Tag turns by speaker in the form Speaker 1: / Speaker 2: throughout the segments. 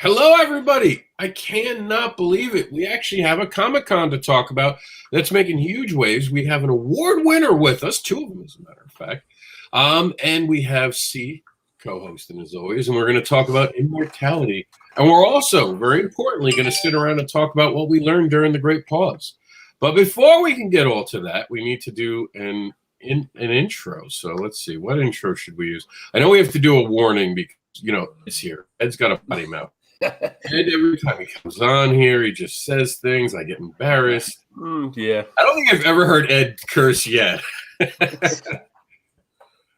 Speaker 1: Hello, everybody. I cannot believe it. We actually have a Comic-Con to talk about that's making huge waves. We have an award winner with us, two of them, as a matter of fact. And we have C co-hosting, as always, and we're going to talk about immortality. And we're also, very importantly, going to sit around and talk about what we learned during the Great Pause. But before we can get all to that, we need to do an intro. So let's see. What intro should we use? I know we have to do a warning because, it's here. Ed's got a potty mouth. Ed, every time he comes on here, he just says things. I get embarrassed.
Speaker 2: Yeah.
Speaker 1: I don't think I've ever heard Ed curse yet.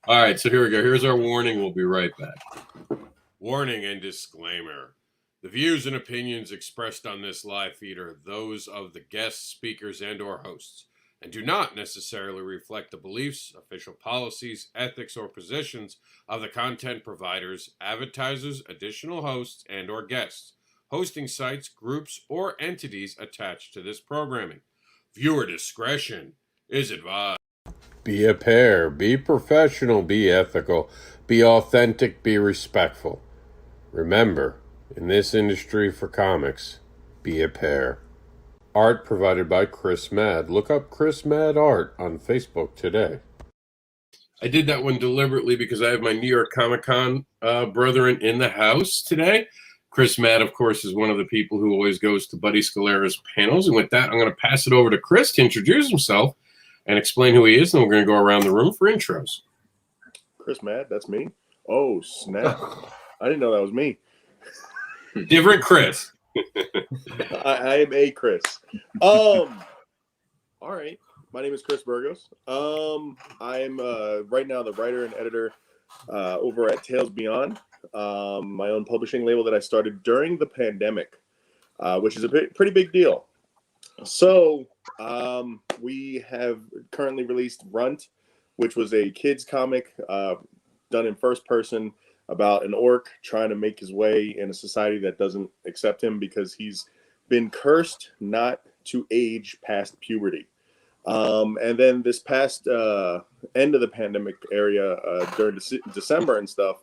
Speaker 1: All right, so here we go. Here's our warning. We'll be right back. Warning and disclaimer. The views and opinions expressed on this live feed are those of the guests, speakers, and or hosts, and do not necessarily reflect the beliefs, official policies, ethics, or positions of the content providers, advertisers, additional hosts, and or guests, hosting sites, groups, or entities attached to this programming. Viewer discretion is advised. Be a pair, be professional, be ethical, be authentic, be respectful. Remember, in this industry for comics, be a pair. Art provided by Chris Mad. Look up Chris Mad Art on Facebook today. I did that one deliberately because I have my New York Comic-Con brethren in the house today. Chris Mad, of course, is one of the people who always goes to Buddy Scalera's panels. And with that, I'm going to pass it over to Chris to introduce himself and explain who he is. And we're going to go around the room for intros.
Speaker 3: Chris Mad, that's me. Oh, snap. I didn't know that was me.
Speaker 1: Different Chris.
Speaker 3: I am a Chris. All right. My name is Chris Burgos. I'm right now the writer and editor over at Tales Beyond, my own publishing label that I started during the pandemic, which is a pretty big deal. So we have currently released Runt, which was a kids comic done in first person about an orc trying to make his way in a society that doesn't accept him because he's been cursed not to age past puberty. And then this past end of the pandemic area during December and stuff,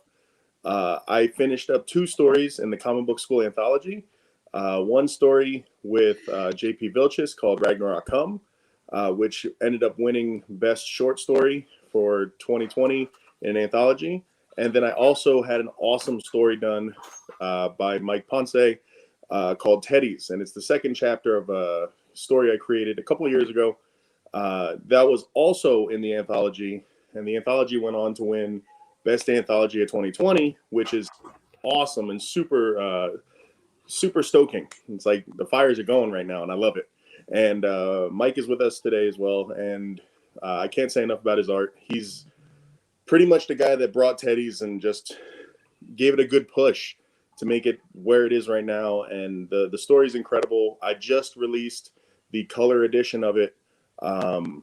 Speaker 3: I finished up 2 stories in the Comic Book School anthology. One story with J.P. Vilchis called Ragnarok, which ended up winning Best Short Story for 2020 in an anthology. And then I also had an awesome story done by Mike Ponce called Teddy's. And it's the second chapter of a story I created a couple of years ago. That was also in the anthology. And the anthology went on to win Best Anthology of 2020, which is awesome and super stoking. It's like the fires are going right now, and I love it. And Mike is with us today as well. And I can't say enough about his art. He's pretty much the guy that brought Teddy's and just gave it a good push to make it where it is right now. And the story is incredible. I just released the color edition of it on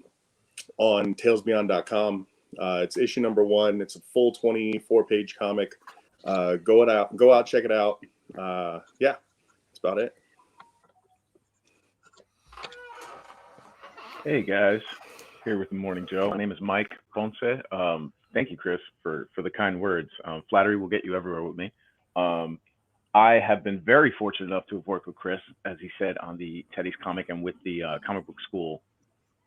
Speaker 3: talesbeyond.com. It's issue number 1. It's a full 24-page comic. Go out, check it out. Yeah, that's about it.
Speaker 2: Hey guys, here with the Morning Joe. My name is Mike Ponce. Thank you, Chris, for the kind words. Flattery will get you everywhere with me. I have been very fortunate enough to have worked with Chris, as he said, on the Teddy's comic and with the Comic Book School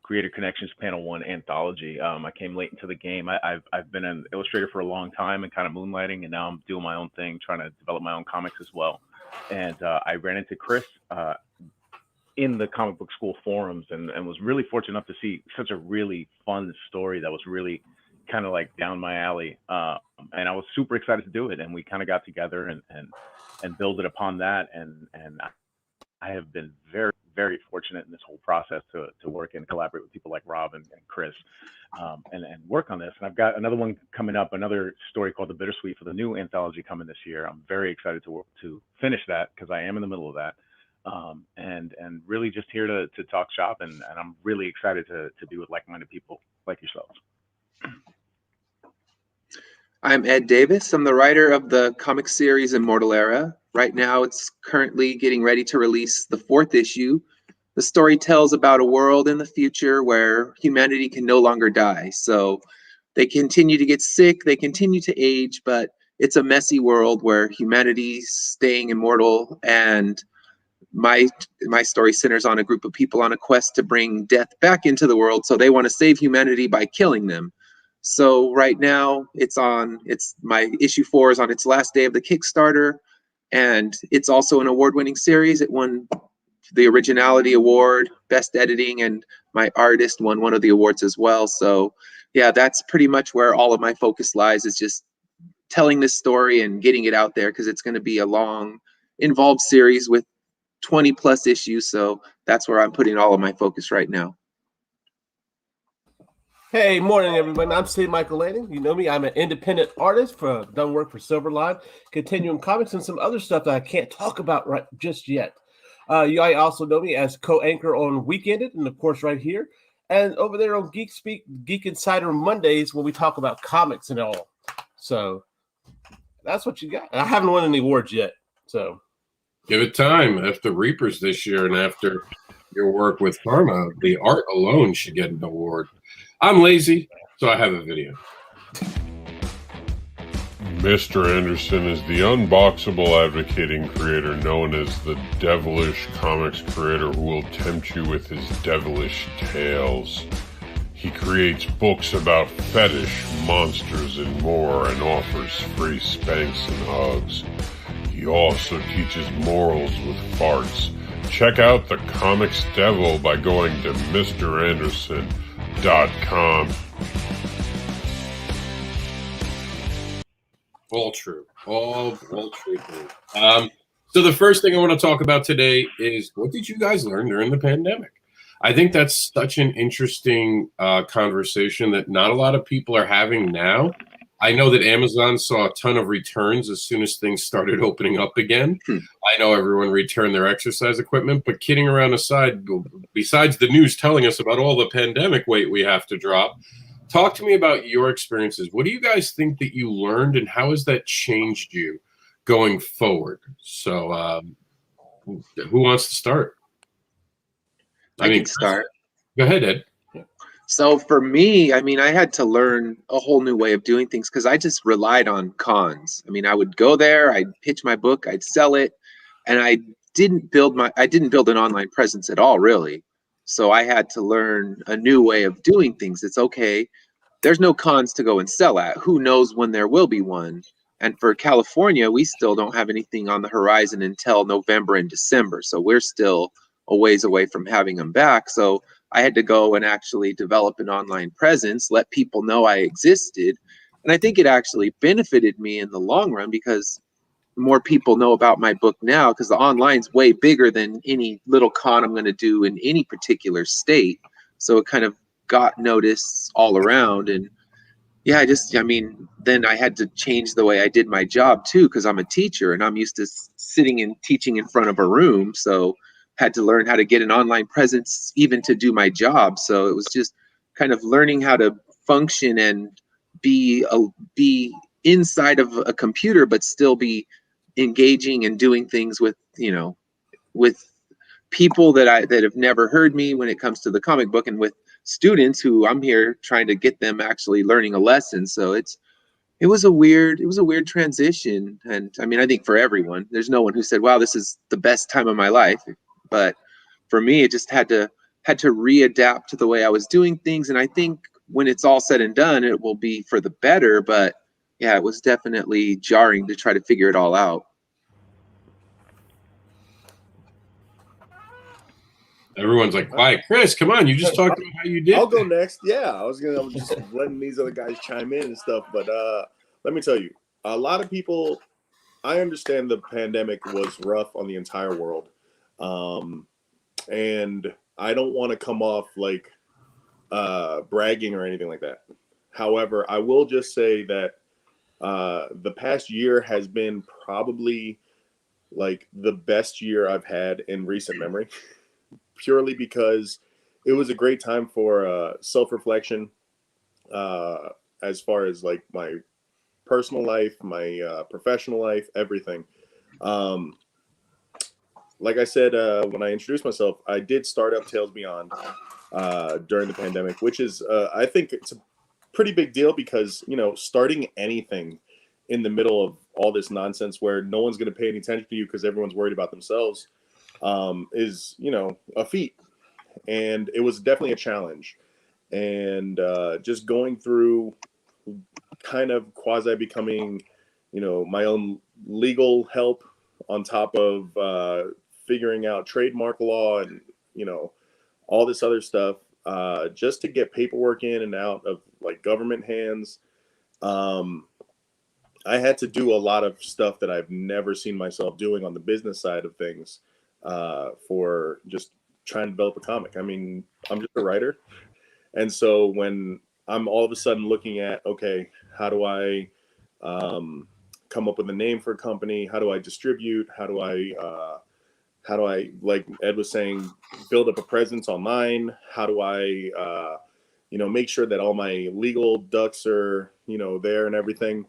Speaker 2: Creator Connections Panel 1 anthology. I came late into the game. I've been an illustrator for a long time and kind of moonlighting, and now I'm doing my own thing, trying to develop my own comics as well. And I ran into Chris in the Comic Book School forums and was really fortunate enough to see such a really fun story that was really kind of like down my alley. And I was super excited to do it. And we kind of got together and build it upon that. And I have been very, very fortunate in this whole process to work and collaborate with people like Rob and Chris and work on this. And I've got another one coming up, another story called The Bittersweet for the new anthology coming this year. I'm very excited to finish that because I am in the middle of that. And really just here to talk shop. And I'm really excited to be with like-minded people like yourselves.
Speaker 4: I'm Ed Davis. I'm the writer of the comic series Immortal Era. Right now, it's currently getting ready to release the 4th issue. The story tells about a world in the future where humanity can no longer die. So they continue to get sick, they continue to age, but it's a messy world where humanity's staying immortal, and my story centers on a group of people on a quest to bring death back into the world. So they want to save humanity by killing them. So right now it's my issue 4 is on its last day of the Kickstarter, and it's also an award-winning series. It won the Originality Award, Best Editing, and my artist won one of the awards as well. So yeah, that's pretty much where all of my focus lies, is just telling this story and getting it out there, because it's going to be a long, involved series with 20 plus issues. So that's where I'm putting all of my focus right now.
Speaker 5: Hey, morning, everyone. I'm Steve Michael Lanning. You know me. I'm an independent artist done work for Silverline, Continuum Comics, and some other stuff that I can't talk about just yet. You guys also know me as co-anchor on Weekended, and of course right here, and over there on Geek Speak, Geek Insider Mondays, when we talk about comics and all. So that's what you got. I haven't won any awards yet, so
Speaker 1: give it time. After Reapers this year and after your work with Karma, the art alone should get an award. I'm lazy, so I have a video.
Speaker 6: Mr. Anderson is the unboxable advocating creator known as the devilish comics creator who will tempt you with his devilish tales. He creates books about fetish, monsters, and more, and offers free spanks and hugs. He also teaches morals with farts. Check out the Comics Devil by going to MrAnderson.com.
Speaker 1: All true. All true. So the first thing I want to talk about today is, what did you guys learn during the pandemic? I think that's such an interesting conversation that not a lot of people are having now. I know that Amazon saw a ton of returns as soon as things started opening up again. I know everyone returned their exercise equipment, but kidding around aside, besides the news telling us about all the pandemic weight we have to drop, talk to me about your experiences. What do you guys think that you learned, and how has that changed you going forward? So who wants to start?
Speaker 4: I can start.
Speaker 1: Go ahead, Ed.
Speaker 4: So for me, I mean, I had to learn a whole new way of doing things, because I just relied on cons. I mean, I would go there, I'd pitch my book, I'd sell it, and I didn't build an online presence at all, really. So I had to learn a new way of doing things. It's okay, there's no cons to go and sell at. Who knows when there will be one? And for California, we still don't have anything on the horizon until November and December. So we're still a ways away from having them back. So I had to go and actually develop an online presence, let people know I existed. And I think it actually benefited me in the long run, because more people know about my book now, because the online's way bigger than any little con I'm going to do in any particular state. So it kind of got noticed all around. And yeah, then I had to change the way I did my job too, because I'm a teacher and I'm used to sitting and teaching in front of a room. So had to learn how to get an online presence even to do my job. So it was just kind of learning how to function and be inside of a computer, but still be engaging and doing things with people that have never heard me when it comes to the comic book, and with students who I'm here trying to get them actually learning a lesson. So it was a weird transition. And I mean, I think for everyone, there's no one who said, wow, this is the best time of my life. But for me, it just had to readapt to the way I was doing things. And I think when it's all said and done, it will be for the better. But yeah, it was definitely jarring to try to figure it all out.
Speaker 1: Everyone's like, "Why, Chris? Come on, you just talked about how you did."
Speaker 3: I'll go next. Yeah, I was just letting these other guys chime in and stuff. But let me tell you, a lot of people. I understand the pandemic was rough on the entire world, and I don't want to come off like bragging or anything like that. However, I will just say that the past year has been probably like the best year I've had in recent memory. Purely because it was a great time for self-reflection as far as like my personal life, my professional life, everything. Like I said, when I introduced myself, I did start up Tales Beyond during the pandemic, which is, I think it's a pretty big deal because, starting anything in the middle of all this nonsense where no one's going to pay any attention to you because everyone's worried about themselves, is, you know, a feat. And it was definitely a challenge. And just going through kind of quasi becoming, you know, my own legal help on top of figuring out trademark law and, you know, all this other stuff, just to get paperwork in and out of like government hands. I had to do a lot of stuff that I've never seen myself doing on the business side of things, for just trying to develop a comic. I mean, I'm just a writer. And so when I'm all of a sudden looking at, okay, how do I come up with a name for a company? How do I distribute? How do I, like Ed was saying, build up a presence online? How do I, you know, make sure that all my legal ducks are, you know, there and everything?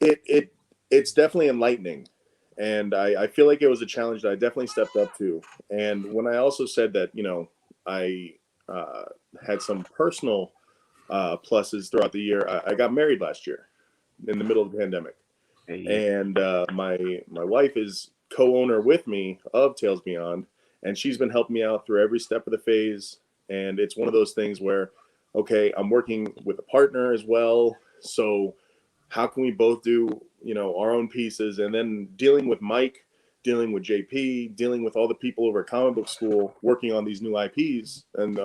Speaker 3: It's definitely enlightening. And I feel like it was a challenge that I definitely stepped up to. And when I also said that, you know, I had some personal pluses throughout the year, I got married last year in the middle of the pandemic.
Speaker 2: Hey,
Speaker 3: And my wife is co-owner with me of Tales Beyond, and she's been helping me out through every step of the phase. And it's one of those things where, okay, I'm working with a partner as well, so how can we both do, you know, our own pieces? And then dealing with Mike, dealing with JP, dealing with all the people over at comic book school, working on these new IPs and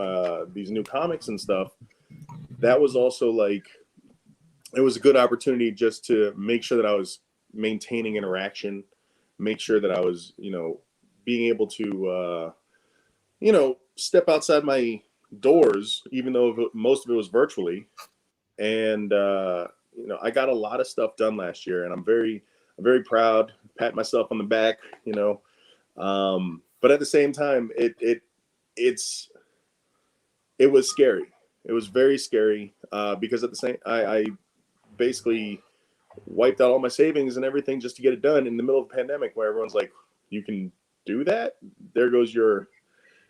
Speaker 3: these new comics and stuff. That was also like, it was a good opportunity just to make sure that I was maintaining interaction, make sure that I was, you know, being able to, you know, step outside my doors, even though most of it was virtually. And, you know, I got a lot of stuff done last year, and I'm very proud, pat myself on the back, you know. But at the same time, it was scary. It was very scary, because at the same, I basically wiped out all my savings and everything just to get it done in the middle of a pandemic where everyone's like, you can do that? There goes your,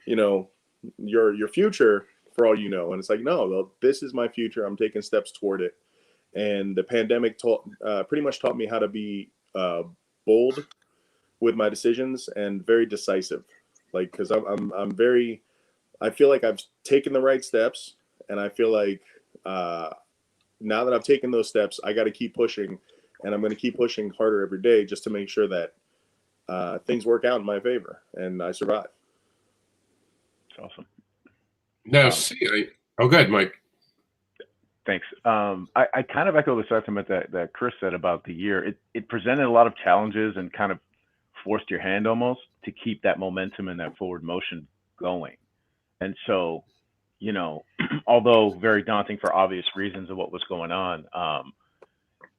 Speaker 3: you know, your future for all you know. And it's like, no, this is my future. I'm taking steps toward it. And the pandemic pretty much taught me how to be bold with my decisions and very decisive. Like, because I'm very, I feel like I've taken the right steps, and I feel like now that I've taken those steps, I got to keep pushing, and I'm going to keep pushing harder every day just to make sure that things work out in my favor and I survive.
Speaker 2: it's awesome.
Speaker 1: Now,
Speaker 2: Um,
Speaker 1: see, oh, good, Mike.
Speaker 2: Thanks. I kind of echo the sentiment that Chris said about the year. It presented a lot of challenges and kind of forced your hand almost to keep that momentum and that forward motion going. And so, you know, although very daunting for obvious reasons of what was going on,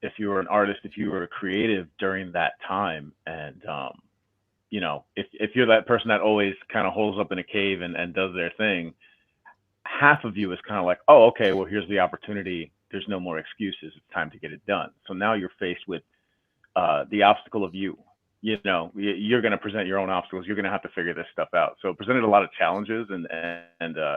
Speaker 2: if you were an artist, if you were a creative during that time, and you know, if you're that person that always kind of holds up in a cave and does their thing, half of you is kind of like, oh, okay, well, here's the opportunity. There's no more excuses. It's time to get it done. So now you're faced with the obstacle of you. You know, you're going to present your own obstacles. You're going to have to figure this stuff out. So it presented a lot of challenges, and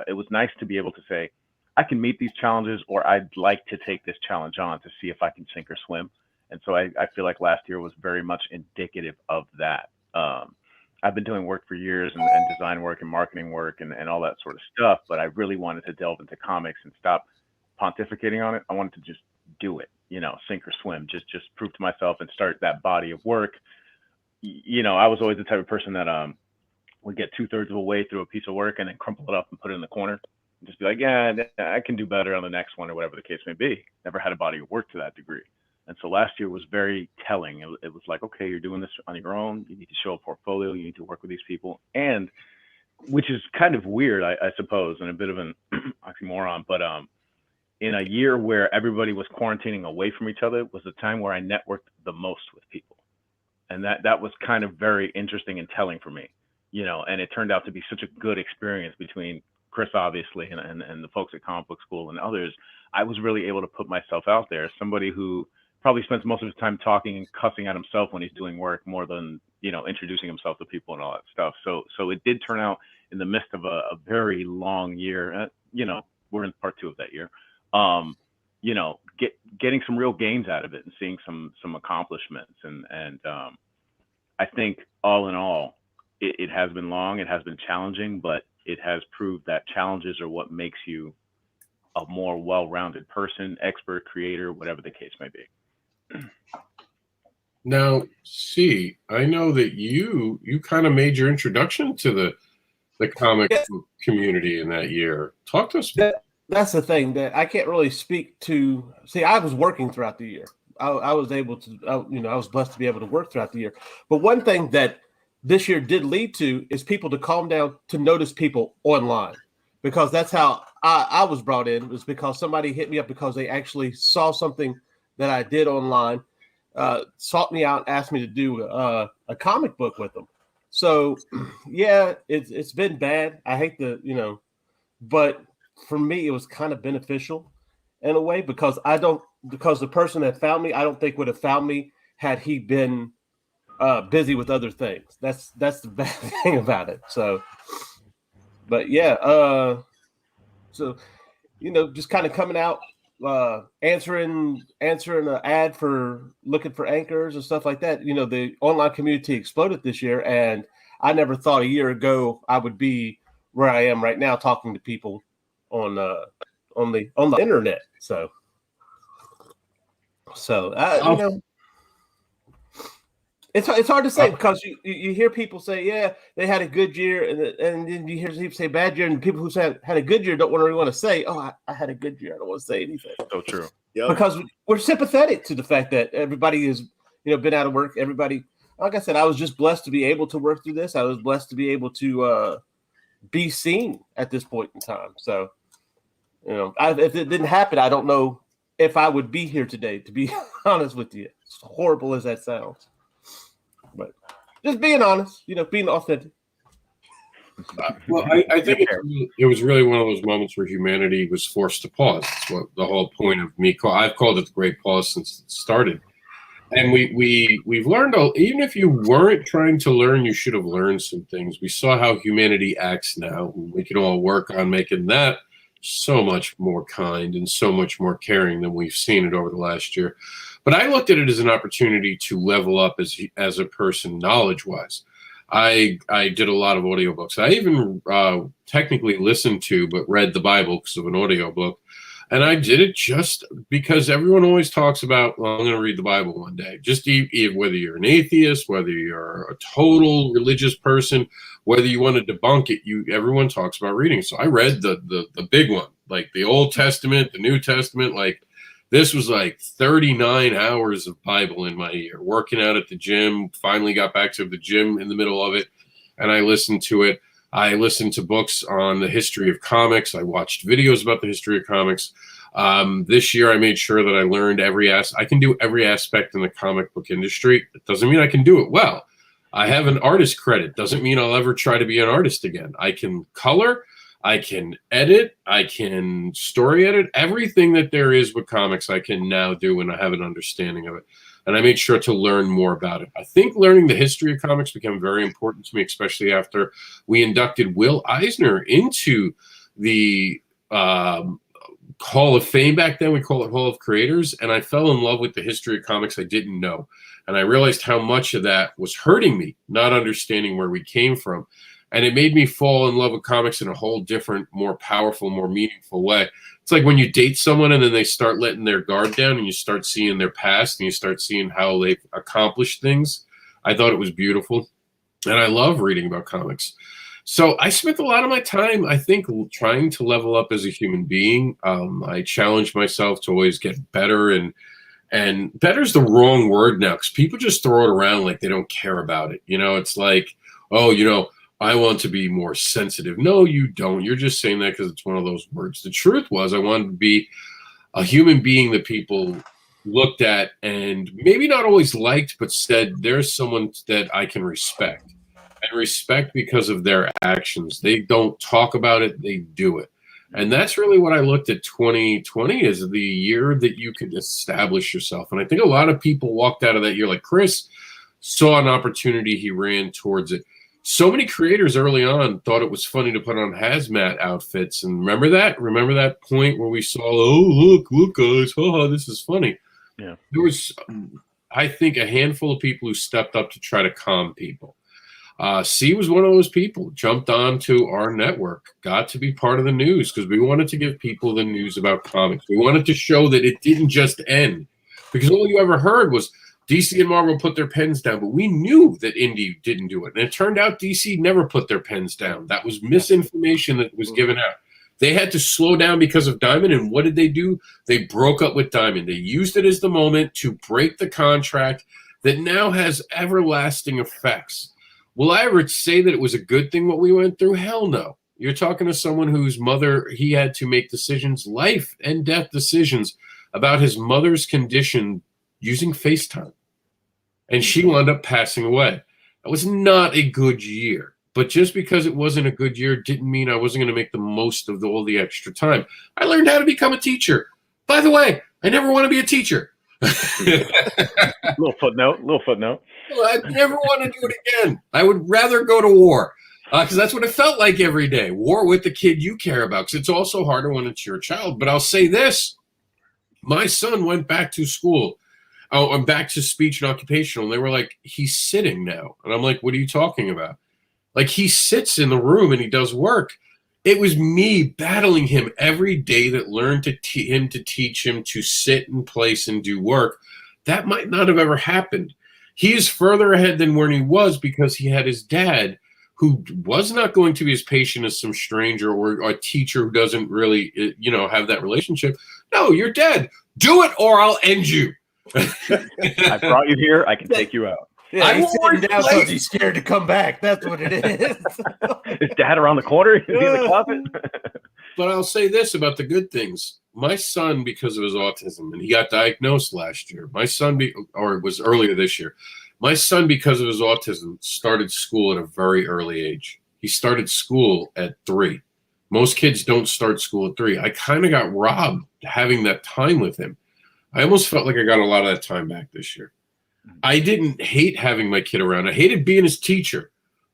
Speaker 2: it was nice to be able to say, I can meet these challenges, or I'd like to take this challenge on to see if I can sink or swim. And so I feel like last year was very much indicative of that. I've been doing work for years and design work and marketing work and all that sort of stuff, but I really wanted to delve into comics and stop pontificating on it. I wanted to just do it, you know, sink or swim, just prove to myself and start that body of work. You know, I was always the type of person that would get 2/3 of the way through a piece of work and then crumple it up and put it in the corner and just be like, yeah, I can do better on the next one, or whatever the case may be. Never had a body of work to that degree. And so last year was very telling. It was like, okay, you're doing this on your own. You need to show a portfolio. You need to work with these people. And which is kind of weird, I suppose, and a bit of an oxymoron, but in a year where everybody was quarantining away from each other was the time where I networked the most with people. And that was kind of very interesting and telling for me, you know, and it turned out to be such a good experience between Chris, obviously, and the folks at comic book school and others. I was really able to put myself out there, somebody who probably spends most of his time talking and cussing at himself when he's doing work more than, you know, introducing himself to people and all that stuff. So it did turn out in the midst of a very long year. You know, we're in part 2 of that year. getting some real gains out of it and seeing some accomplishments. And I think all in all, it has been long, it has been challenging, but it has proved that challenges are what makes you a more well-rounded person, expert, creator, whatever the case may be.
Speaker 1: Now, see, I know that you kind of made your introduction to the comic book community in that year. Talk to us.
Speaker 5: That's the thing that I can't really speak to. See, I was working throughout the year. I was able to, I was blessed to be able to work throughout the year. But one thing that this year did lead to is people to calm down, to notice people online, because that's how I was brought in, was because somebody hit me up because they actually saw something that I did online, sought me out, asked me to do a comic book with them. So yeah, it's been bad. I hate the, but for me, it was kind of beneficial in a way, because the person that found me, I don't think would have found me had he been busy with other things. That's the bad thing about it. So, but yeah, so just kind of coming out, answering an ad for looking for anchors and stuff like that. The online community exploded this year, and I never thought a year ago I would be where I am right now, talking to people on the internet. So it's hard to say, because you hear people say, yeah, they had a good year, and then you hear people say bad year, and people who had a good year don't really want to say, oh, I had a good year. I don't want to say anything.
Speaker 2: So true.
Speaker 3: Yep.
Speaker 5: Because we're sympathetic to the fact that everybody is, been out of work. Everybody, like I said, I was just blessed to be able to work through this. I was blessed to be able to be seen at this point in time. So, if it didn't happen, I don't know if I would be here today, to be honest with you. As horrible as that sounds. But just being honest, being authentic.
Speaker 1: Well, I think it was really one of those moments where humanity was forced to pause. That's what the whole point of me. I've called it the Great Pause since it started. And we've learned, even if you weren't trying to learn, you should have learned some things. We saw how humanity acts now. We can all work on making that so much more kind and so much more caring than we've seen it over the last year. But I looked at it as an opportunity to level up as a person, knowledge-wise. I did a lot of audiobooks. I even technically listened to, but read the Bible because of an audiobook. And I did it just because everyone always talks about, well, I'm going to read the Bible one day. Just whether you're an atheist, whether you're a total religious person, whether you want to debunk it, everyone talks about reading. So I read the big one, like the Old Testament, the New Testament. Like, this was like 39 hours of Bible in my ear. Working out at the gym, finally got back to the gym in the middle of it, and I listened to it. I listened to books on the history of comics. I watched videos about the history of comics. This year, I made sure that I learned I can do every aspect in the comic book industry. It doesn't mean I can do it well. I have an artist credit. Doesn't mean I'll ever try to be an artist again. I can color. I can edit. I can story edit. Everything that there is with comics, I can now do, and I have an understanding of it. And I made sure to learn more about it. I think learning the history of comics became very important to me, especially after we inducted Will Eisner into the Hall of Fame back then. We call it Hall of Creators. And I fell in love with the history of comics I didn't know. And I realized how much of that was hurting me, not understanding where we came from. And it made me fall in love with comics in a whole different, more powerful, more meaningful way. It's like when you date someone and then they start letting their guard down and you start seeing their past and you start seeing how they've accomplished things. I thought it was beautiful. And I love reading about comics. So I spent a lot of my time, I think, trying to level up as a human being. I challenged myself to always get better. And better is the wrong word now, because people just throw it around like they don't care about it. It's like, oh, I want to be more sensitive. No, you don't. You're just saying that because it's one of those words. The truth was, I wanted to be a human being that people looked at and maybe not always liked, but said, there's someone that I can respect. And respect because of their actions. They don't talk about it, they do it. And that's really what I looked at 2020 as the year that you could establish yourself. And I think a lot of people walked out of that year like Chris saw an opportunity, he ran towards it. So many creators early on thought it was funny to put on hazmat outfits. And remember that? Remember that point where we saw, oh, look, guys, haha, this is funny.
Speaker 2: Yeah.
Speaker 1: There was, I think, a handful of people who stepped up to try to calm people. C was one of those people, jumped onto our network, got to be part of the news because we wanted to give people the news about comics. We wanted to show that it didn't just end, because all you ever heard was DC and Marvel put their pens down, but we knew that Indie didn't do it. And it turned out DC never put their pens down. That was misinformation that was given out. They had to slow down because of Diamond, and what did they do? They broke up with Diamond. They used it as the moment to break the contract that now has everlasting effects. Will I ever say that it was a good thing what we went through? Hell no. You're talking to someone whose mother, he had to make decisions, life and death decisions, about his mother's condition using FaceTime. And she wound up passing away. That was not a good year. But just because it wasn't a good year didn't mean I wasn't going to make the most of all the extra time. I learned how to become a teacher. By the way, I never want to be a teacher.
Speaker 2: Little footnote.
Speaker 1: Well, I never want to do it again. I would rather go to war because that's what it felt like every day. War with the kid you care about, because it's also harder when it's your child. But I'll say this. My son went back to school. Oh, I'm back to speech and occupational. And they were like, he's sitting now. And I'm like, what are you talking about? Like, he sits in the room and he does work. It was me battling him every day that learned to teach him to sit in place and do work. That might not have ever happened. He is further ahead than where he was because he had his dad, who was not going to be as patient as some stranger or a teacher who doesn't really, have that relationship. No, you're dead. Do it or I'll end you.
Speaker 2: I brought you here. I can take you out.
Speaker 5: Yeah,
Speaker 1: I
Speaker 5: he's sitting down
Speaker 1: like-
Speaker 5: because he's scared to come back. That's what it is.
Speaker 2: Is Dad around the corner? Is he in the closet?
Speaker 1: But I'll say this about the good things. My son, because of his autism, and he got diagnosed last year. My son, or it was earlier this year. My son, because of his autism, started school at a very early age. He started school at 3. Most kids don't start school at 3. I kind of got robbed having that time with him. I almost felt like I got a lot of that time back this year. I didn't hate having my kid around. I hated being his teacher,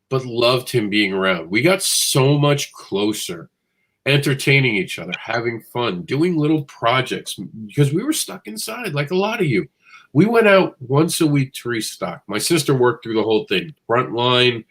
Speaker 1: but loved him being around. We got so much closer, entertaining each other, having fun, doing little projects, because we were stuck inside like a lot of you. We went out once a week to restock. My sister worked through the whole thing. Frontline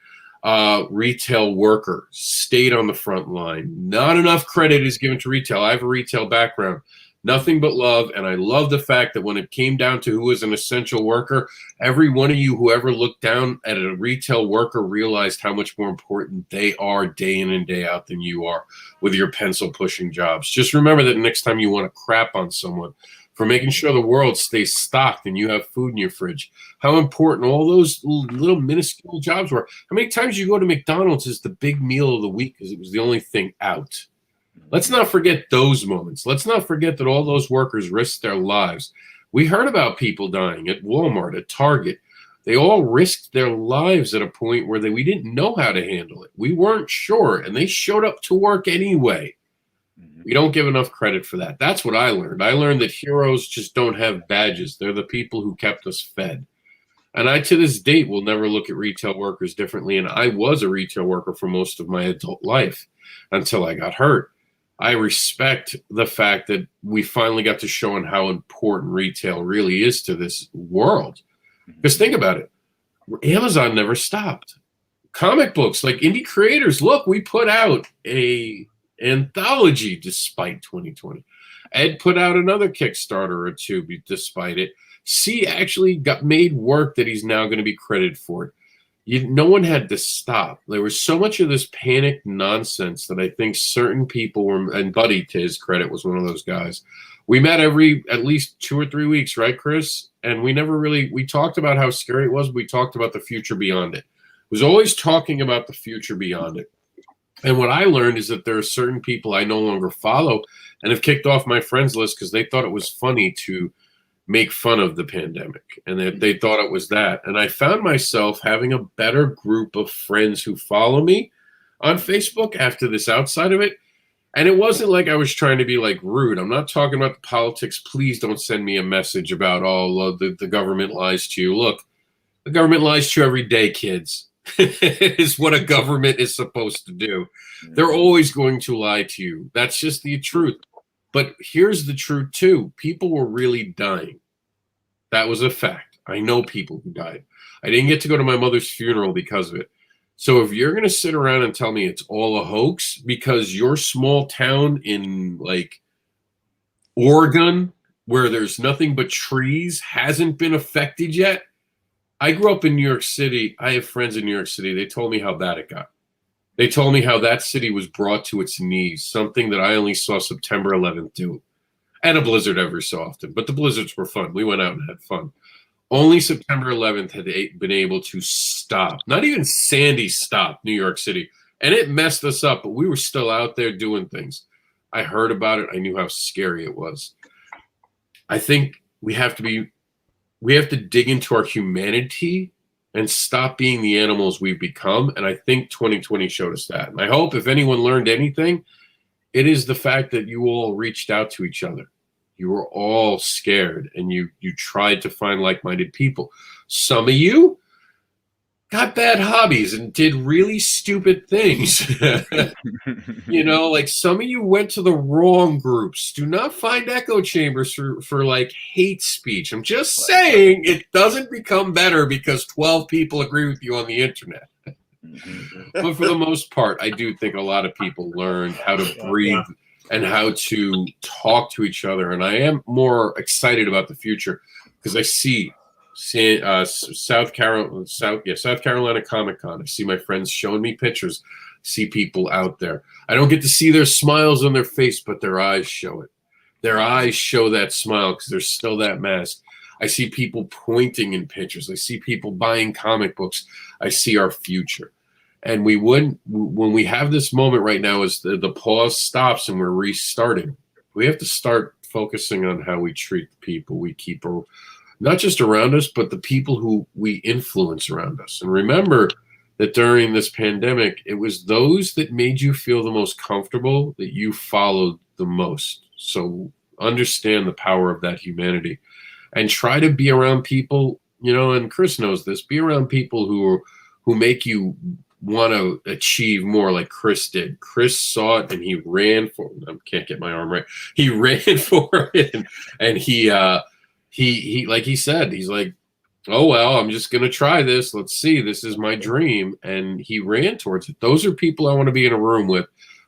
Speaker 1: retail worker, stayed on the front line. Not enough credit is given to retail. I have a retail background. Nothing but love, and I love the fact that when it came down to who was an essential worker, every one of you who ever looked down at a retail worker realized how much more important they are day in and day out than you are with your pencil-pushing jobs. Just remember that next time you want to crap on someone for making sure the world stays stocked and you have food in your fridge, how important all those little minuscule jobs were. How many times you go to McDonald's as the big meal of the week because it was the only thing out? Let's not forget those moments. Let's not forget that all those workers risked their lives. We heard about people dying at Walmart, at Target. They all risked their lives at a point where we didn't know how to handle it. We weren't sure, and they showed up to work anyway. We don't give enough credit for that. That's what I learned. I learned that heroes just don't have badges. They're the people who kept us fed. And I, to this date, will never look at retail workers differently. And I was a retail worker for most of my adult life until I got hurt. I respect the fact that we finally got to show on how important retail really is to this world. Because think about it. Amazon never stopped. Comic books, like indie creators, look, we put out a anthology despite 2020. Ed put out another Kickstarter or two despite it. C actually made work that he's now going to be credited for. No one had to stop. There was so much of this panicked nonsense that I think certain people were, and Buddy, to his credit, was one of those guys. We met at least 2 or 3 weeks, right, Chris? And we talked about how scary it was, but we talked about the future beyond it. It was always talking about the future beyond it. And what I learned is that there are certain people I no longer follow and have kicked off my friends list because they thought it was funny to make fun of the pandemic, and they thought it was that. And I found myself having a better group of friends who follow me on Facebook after this outside of it. And it wasn't like I was trying to be like rude. I'm not talking about the politics. Please don't send me a message about, the government lies to you. Look, the government lies to you every day, kids. is what a government is supposed to do. They're always going to lie to you. That's just the truth. But here's the truth, too. People were really dying. That was a fact. I know people who died. I didn't get to go to my mother's funeral because of it. So if you're going to sit around and tell me it's all a hoax because your small town in, like, Oregon, where there's nothing but trees, hasn't been affected yet. I grew up in New York City. I have friends in New York City. They told me how bad it got. They told me how that city was brought to its knees, something that I only saw September 11th do. And a blizzard every so often. But the blizzards were fun. We went out and had fun. Only September 11th had been able to stop. Not even Sandy stopped New York City. And it messed us up, but we were still out there doing things. I heard about it. I knew how scary it was. I think we have to dig into our humanity and stop being the animals we've become. And I think 2020 showed us that. And I hope if anyone learned anything, it is the fact that you all reached out to each other. You were all scared and you tried to find like-minded people. Some of you got bad hobbies and did really stupid things. You know, like some of you went to the wrong groups. Do not find echo chambers for like hate speech. I'm just saying it doesn't become better because 12 people agree with you on the internet. But for the most part, I do think a lot of people learned how to breathe and how to talk to each other. And I am more excited about the future because I see South Carolina Comic-Con. I see my friends showing me pictures, see people out there. I don't get to see their smiles on their face, but their eyes show it. Their eyes show that smile because there's still that mask. I see people pointing in pictures. I see people buying comic books. I see our future. And when we have this moment right now is the pause stops and we're restarting. We have to start focusing on how we treat the people we keep not just around us, but the people who we influence around us. And remember that during this pandemic, it was those that made you feel the most comfortable that you followed the most. So understand the power of that humanity and try to be around people, you know, and Chris knows this, be around people who make you want to achieve more like Chris did. Chris saw it and he ran for it. I can't get my arm right. He ran for it and he like he said, he's like, oh, well, I'm just going to try this. Let's see. This is my dream. And he ran towards it. Those are people I want to be in a room with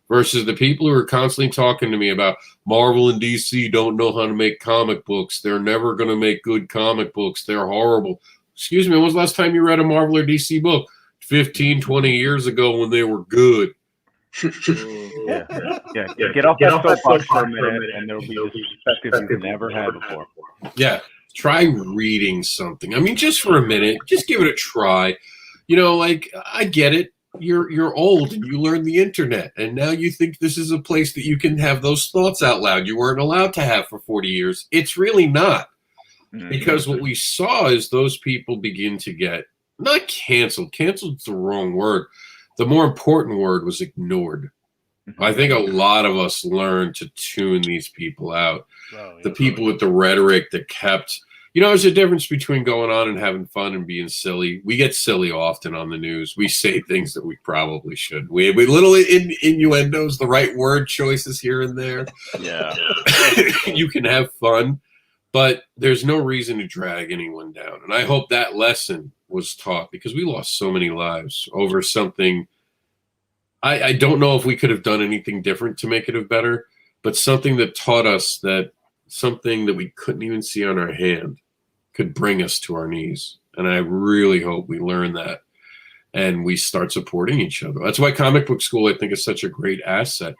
Speaker 1: versus the people who are constantly talking to me about Marvel and DC don't know how to make comic books. They're never going to make good comic books. They're horrible. Excuse me. When was the last time you read a Marvel or DC book? 15, 20 years ago when they were good.
Speaker 2: Yeah. Get off that soapbox for a minute, and there'll be this perspective you've never had before.
Speaker 1: Yeah, try reading something. I mean, just for a minute, just give it a try. You know, like I get it. You're old and you learned the internet, and now you think this is a place that you can have those thoughts out loud you weren't allowed to have for 40 years. It's really not, because what we saw is those people begin to get not canceled. Canceled's the wrong word. The more important word was ignored. I think a lot of us learned to tune these people out. The people with the rhetoric that kept, you know, there's a difference between going on and having fun and being silly. We get silly often on the news. We say things that we probably should. We have little innuendos, the right word choices here and there.
Speaker 2: Yeah.
Speaker 1: You can have fun, but there's no reason to drag anyone down. And I hope that lesson was taught because we lost so many lives over something. I don't know if we could have done anything different to make it better, but something that taught us that something that we couldn't even see on our hand could bring us to our knees. And I really hope we learn that and we start supporting each other. That's why comic book school, I think, is such a great asset.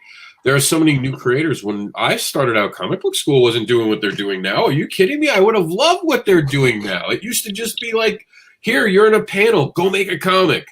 Speaker 1: There are so many new creators. When I started out, comic book school wasn't doing what they're doing now. Are you kidding me? I would have loved what they're doing now. It used to just be like, here, you're in a panel, go make a comic.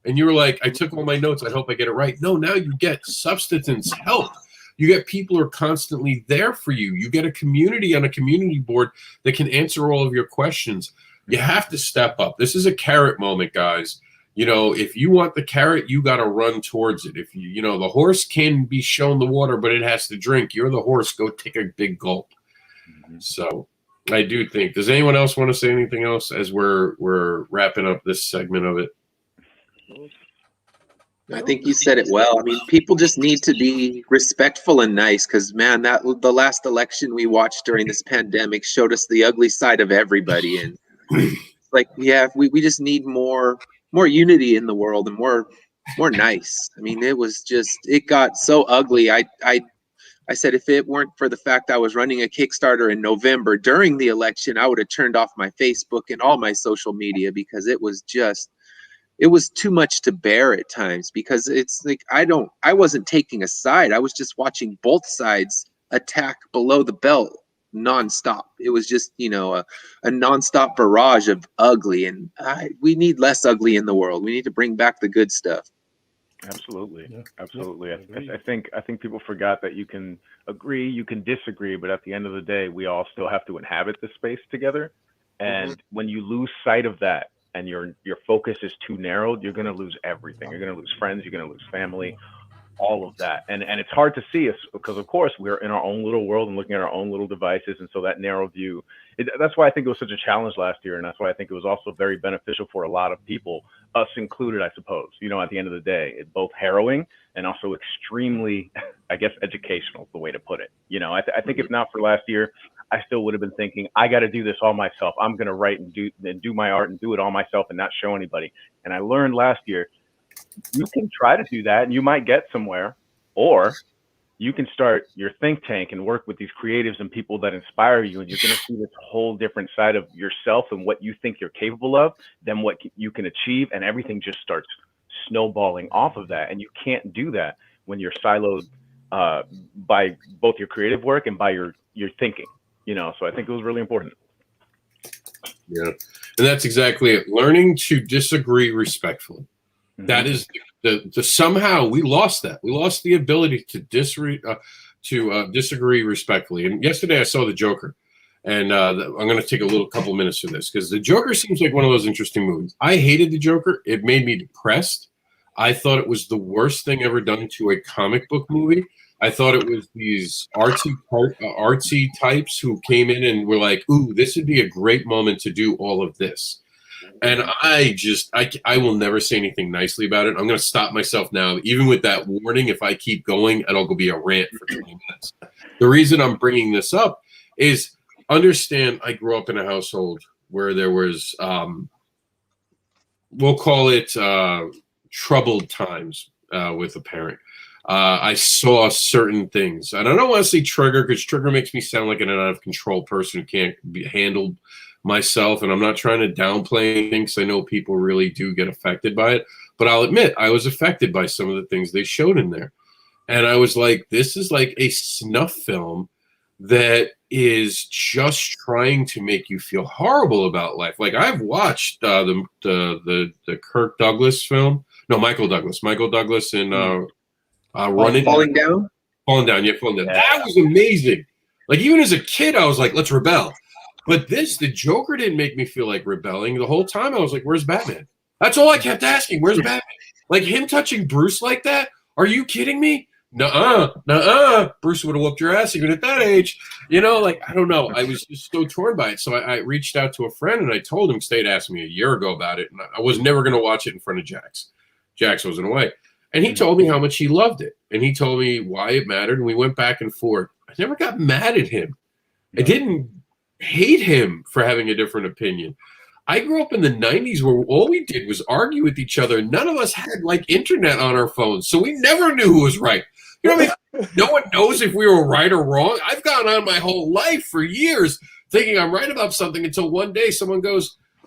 Speaker 1: And you were like, I took all my notes. I hope I get it right. No, now you get substance help. You get people who are constantly there for you. You get a community on a community board that can answer all of your questions. You have to step up. This is a carrot moment, guys. You know, if you want the carrot, you got to run towards it. If you know, the horse can be shown the water, but it has to drink. You're the horse. Go take a big gulp. So I do think. Does anyone else want to say anything else as we're wrapping up this segment of it?
Speaker 4: I think you said it well. I mean, people just need to be respectful and nice because, man, that the last election we watched during this pandemic showed us the ugly side of everybody. And like, yeah, we just need more unity in the world and more nice. I mean, it got so ugly. I said if it weren't for the fact I was running a Kickstarter in November during the election, I would have turned off my Facebook and all my social media because it was too much to bear at times, because it's like I wasn't taking a side. I was just watching both sides attack below the belt nonstop. It was just, a nonstop barrage of ugly, and we need less ugly in the world. We need to bring back the good stuff.
Speaker 2: Absolutely.
Speaker 5: Yeah.
Speaker 2: Absolutely.
Speaker 5: Yeah,
Speaker 2: I think people forgot that you can agree, you can disagree, but at the end of the day, we all still have to inhabit the space together. And when you lose sight of that and your focus is too narrowed, you're going to lose everything. You're going to lose friends, you're going to lose family, all of that. And it's hard to see us because, of course, we're in our own little world and looking at our own little devices. And so that narrow view, that's why I think it was such a challenge last year. And that's why I think it was also very beneficial for a lot of people, us included, I suppose. At the end of the day, it's both harrowing and also extremely, I guess, educational, is the way to put it. I think if not for last year, I still would have been thinking, I got to do this all myself. I'm going to write and do my art and do it all myself and not show anybody. And I learned last year, you can try to do that and you might get somewhere, or you can start your think tank and work with these creatives and people that inspire you. And you're going to see this whole different side of yourself and what you think you're capable of than what you can achieve. And everything just starts snowballing off of that. And you can't do that when you're siloed by both your creative work and by your thinking, so I think it was really important.
Speaker 1: Yeah. And that's exactly it. Learning to disagree respectfully. That is the somehow we lost that. We lost the ability to disagree respectfully. And yesterday I saw The Joker, and I'm going to take a couple minutes for this because The Joker seems like one of those interesting movies. I hated The Joker. It made me depressed. I thought it was the worst thing ever done to a comic book movie. I thought it was these artsy types who came in and were like, "Ooh, this would be a great moment to do all of this." And I will never say anything nicely about it. I'm going to stop myself now. Even with that warning, if I keep going, it'll be a rant for 20 minutes. The reason I'm bringing this up is understand I grew up in a household where there was, we'll call it troubled times with a parent. I saw certain things. And I don't want to say trigger because trigger makes me sound like an out-of-control person who can't be handled myself, and I'm not trying to downplay anything because I know people really do get affected by it, but I'll admit I was affected by some of the things they showed in there, and I was like, this is like a snuff film that is just trying to make you feel horrible about life. Like I've watched the Kirk Douglas film, no, Michael Douglas in Running
Speaker 4: Falling Down.
Speaker 1: Yeah, Falling Down. That was amazing. Like even as a kid, I was like, let's rebel. But the Joker didn't make me feel like rebelling. The whole time I was like, where's Batman? That's all I kept asking. Where's Batman? Like him touching Bruce like that? Are you kidding me? Nuh-uh. Bruce would have whooped your ass even at that age. Like, I don't know. I was just so torn by it. So I reached out to a friend and I told him, State asked me a year ago about it. And I was never going to watch it in front of Jax. Jax wasn't away. And he told me how much he loved it. And he told me why it mattered. And we went back and forth. I never got mad at him. I didn't hate him for having a different opinion. I grew up in the 90s where all we did was argue with each other. None of us had like internet on our phones, so we never knew who was right. You know what I mean? No one knows if we were right or wrong. I've gone on my whole life for years thinking I'm right about something until one day someone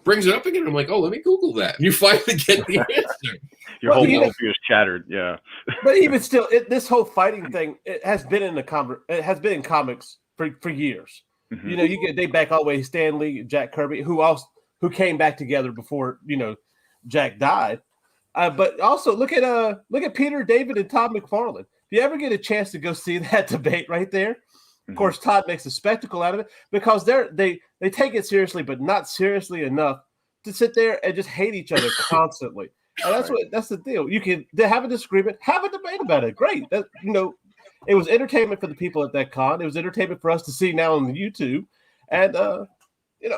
Speaker 1: brings it up again. I'm like, oh, let me Google that. And you finally get the answer.
Speaker 2: Your whole worldview is shattered. Yeah.
Speaker 5: But even still, this whole fighting thing, it has been in comics for years. Mm-hmm. You get they back all the way Stan Lee, Jack Kirby, who came back together before Jack died. But also look at Peter David and Todd McFarlane. If you ever get a chance to go see that debate right there, of course Todd makes a spectacle out of it because they take it seriously, but not seriously enough to sit there and just hate each other constantly. And that's the deal. You can have a disagreement, have a debate about it. Great, it was entertainment for the people at that con. It was entertainment for us to see now on the YouTube, and and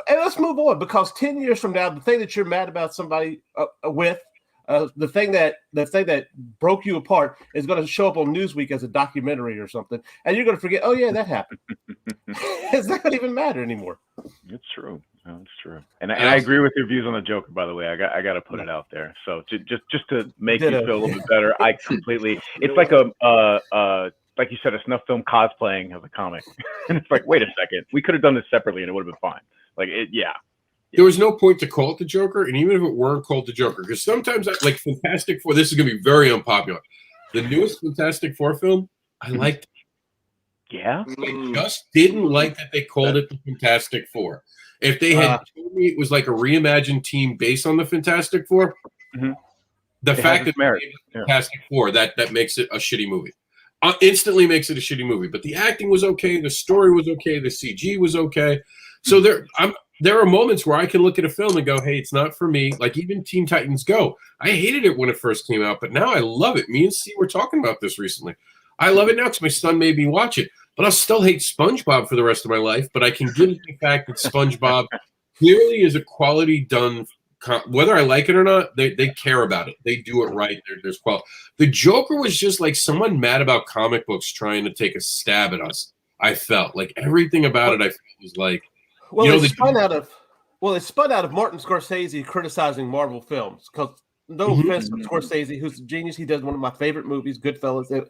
Speaker 5: let's move on because 10 years from now, the thing that you're mad about somebody with The thing that broke you apart is going to show up on Newsweek as a documentary or something, and you're going to forget. Oh yeah, that happened. It's not going to even matter anymore.
Speaker 2: It's true. No, it's true. And I agree with your views on the Joker. By the way, I got to put it out there. So just to make you feel a little bit better, I completely. It's like like you said, a snuff film cosplaying as a comic, and it's like, wait a second, we could have done this separately, and it would have been fine. Like it, yeah.
Speaker 1: There was no point to call it the Joker, and even if it weren't called the Joker, because sometimes, like Fantastic Four, this is going to be very unpopular. The newest Fantastic Four film, I liked.
Speaker 2: Yeah,
Speaker 1: I just didn't like that they called it the Fantastic Four. If they had told me it was like a reimagined team based on the Fantastic Four, the fact that it's Fantastic Four, that makes it a shitty movie. Instantly makes it a shitty movie. But the acting was okay, the story was okay, the CG was okay. So there are moments where I can look at a film and go, hey, it's not for me. Like even Teen Titans Go. I hated it when it first came out, but now I love it. Me and C were talking about this recently. I love it now because my son made me watch it. But I'll still hate SpongeBob for the rest of my life. But I can give it the fact that SpongeBob clearly is a quality done. Whether I like it or not, they care about it. They do it right. There's quality. The Joker was just like someone mad about comic books trying to take a stab at us. I felt like everything about it. I felt was like,
Speaker 5: well, it spun out of Martin Scorsese criticizing Marvel films. Because no offense to Scorsese, who's a genius, he does one of my favorite movies, Goodfellas,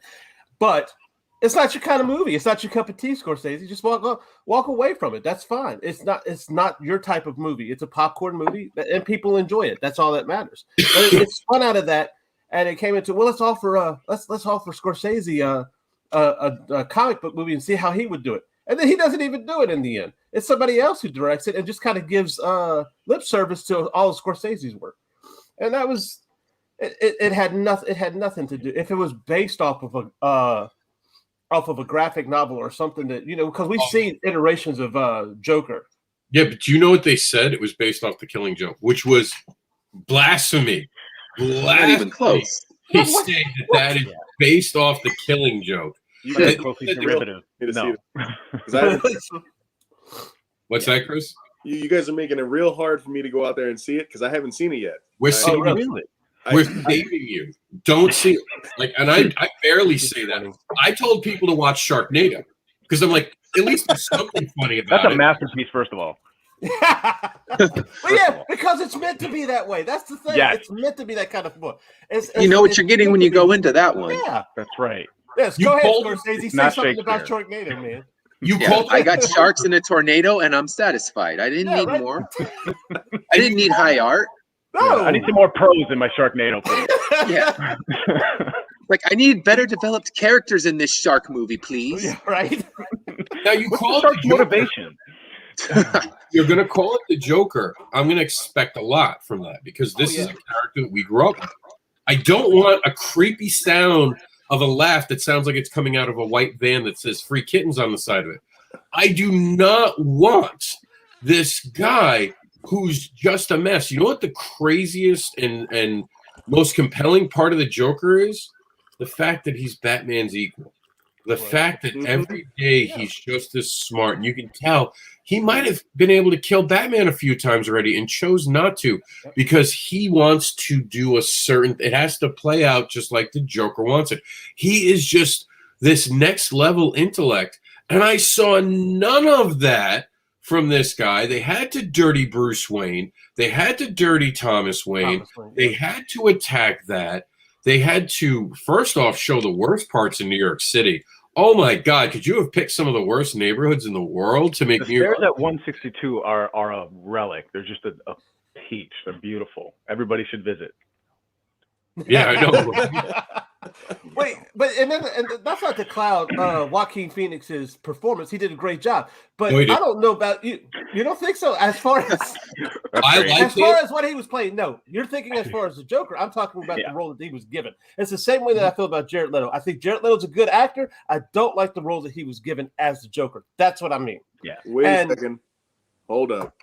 Speaker 5: but it's not your kind of movie. It's not your cup of tea, Scorsese. Just walk away from it. That's fine. It's not your type of movie. It's a popcorn movie, and people enjoy it. That's all that matters. But it spun out of that, and it came into let's offer Scorsese a comic book movie and see how he would do it. And then he doesn't even do it in the end. It's somebody else who directs it and just kind of gives lip service to all of Scorsese's work. And that was it had nothing. It had nothing to do. If it was based off of a graphic novel or something that, because we've seen iterations of Joker.
Speaker 1: Yeah, but do you know what they said? It was based off The Killing Joke, which was blasphemy.
Speaker 4: Not even close.
Speaker 1: He said that is based off The Killing Joke.
Speaker 2: You guys closely derivative. No.
Speaker 1: What's that, Chris?
Speaker 3: You guys are making it real hard for me to go out there and see it because I haven't seen it yet.
Speaker 1: We're saving you. Don't see it. And I barely say that. I told people to watch Sharknado because I'm like, at least there's something funny about it.
Speaker 2: That's a masterpiece, first of all.
Speaker 5: Because it's meant to be that way. That's the thing. Yes. It's meant to be that kind of book.
Speaker 4: You know what you're getting when you go into that one.
Speaker 5: Yeah,
Speaker 2: that's right.
Speaker 5: Yes, go ahead, Scorsese. Say something about Sharknado, man.
Speaker 4: I got sharks in a tornado, and I'm satisfied. I didn't need more. I didn't need high art.
Speaker 2: No. I need some more prose in my Sharknado, please.
Speaker 4: Yeah. I need better developed characters in this shark movie, please.
Speaker 5: Yeah, right.
Speaker 1: Now you call
Speaker 2: it the motivation.
Speaker 1: You're going to call it the Joker. I'm going to expect a lot from that because this is a character that we grew up with. I don't want a creepy sound of a laugh that sounds like it's coming out of a white van that says free kittens on the side of it. I do not want this guy who's just a mess. You know what the craziest and most compelling part of the Joker is? The fact that he's Batman's equal. The fact that every day he's just as smart. And you can tell he might have been able to kill Batman a few times already and chose not to because he wants to do it has to play out just like the Joker wants it. He is just this next level intellect. And I saw none of that from this guy. They had to dirty Bruce Wayne. They had to dirty Thomas Wayne. They had to attack that. They had to, first off, show the worst parts in New York City. Oh my God! Could you have picked some of the worst neighborhoods in the world to make New York?
Speaker 2: The stairs at 162 are a relic. They're just a peach. They're beautiful. Everybody should visit.
Speaker 1: Yeah, I know.
Speaker 5: Wait, and that's not to cloud Joaquin Phoenix's performance. He did a great job, but I don't know about you. You don't think so? As far as as what he was playing, no. You're thinking as far as the Joker. I'm talking about the role that he was given. It's the same way that I feel about Jared Leto. I think Jared Leto's a good actor. I don't like the role that he was given as the Joker. That's what I mean.
Speaker 2: Yeah.
Speaker 3: Wait a second. Hold up.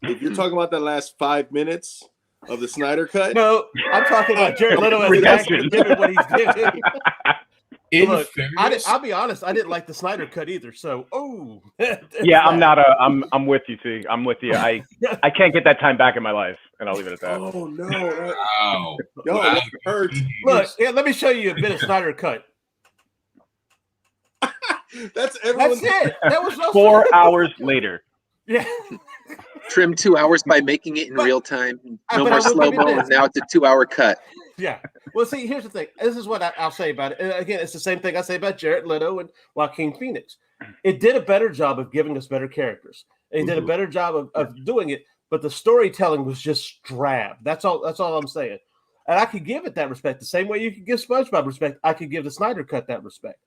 Speaker 3: If you're talking about that last 5 minutes of the Snyder Cut?
Speaker 5: No, I'm talking about Jared Leto as an actor given what he's given.
Speaker 1: In
Speaker 5: Look,
Speaker 1: fairness,
Speaker 5: I'll be honest. I didn't like the Snyder cut either. So,
Speaker 2: Yeah, I'm with you, T. I'm with you. I can't get that time back in my life, and I'll leave it at that.
Speaker 3: Oh no!
Speaker 1: wow.
Speaker 3: Yo,
Speaker 1: Wow.
Speaker 3: that hurts.
Speaker 5: Look, yeah, let me show you a bit of Snyder cut.
Speaker 3: That's everyone's.
Speaker 5: That's it. That was no
Speaker 2: 4 hours later.
Speaker 5: Yeah.
Speaker 4: Trim 2 hours by making it in real time. No
Speaker 5: but
Speaker 4: more
Speaker 5: I will
Speaker 4: slow
Speaker 5: give you
Speaker 4: mo.
Speaker 5: this.
Speaker 4: And now it's a 2-hour cut.
Speaker 5: Yeah. Well, see, here's the thing. This is what I'll say about it. And again, it's the same thing I say about Jared Leto and Joaquin Phoenix. It did a better job of giving us better characters. It did a better job of doing it, but the storytelling was just drab. That's all I'm saying. And I could give it that respect. The same way you could give SpongeBob respect, I could give the Snyder Cut that respect.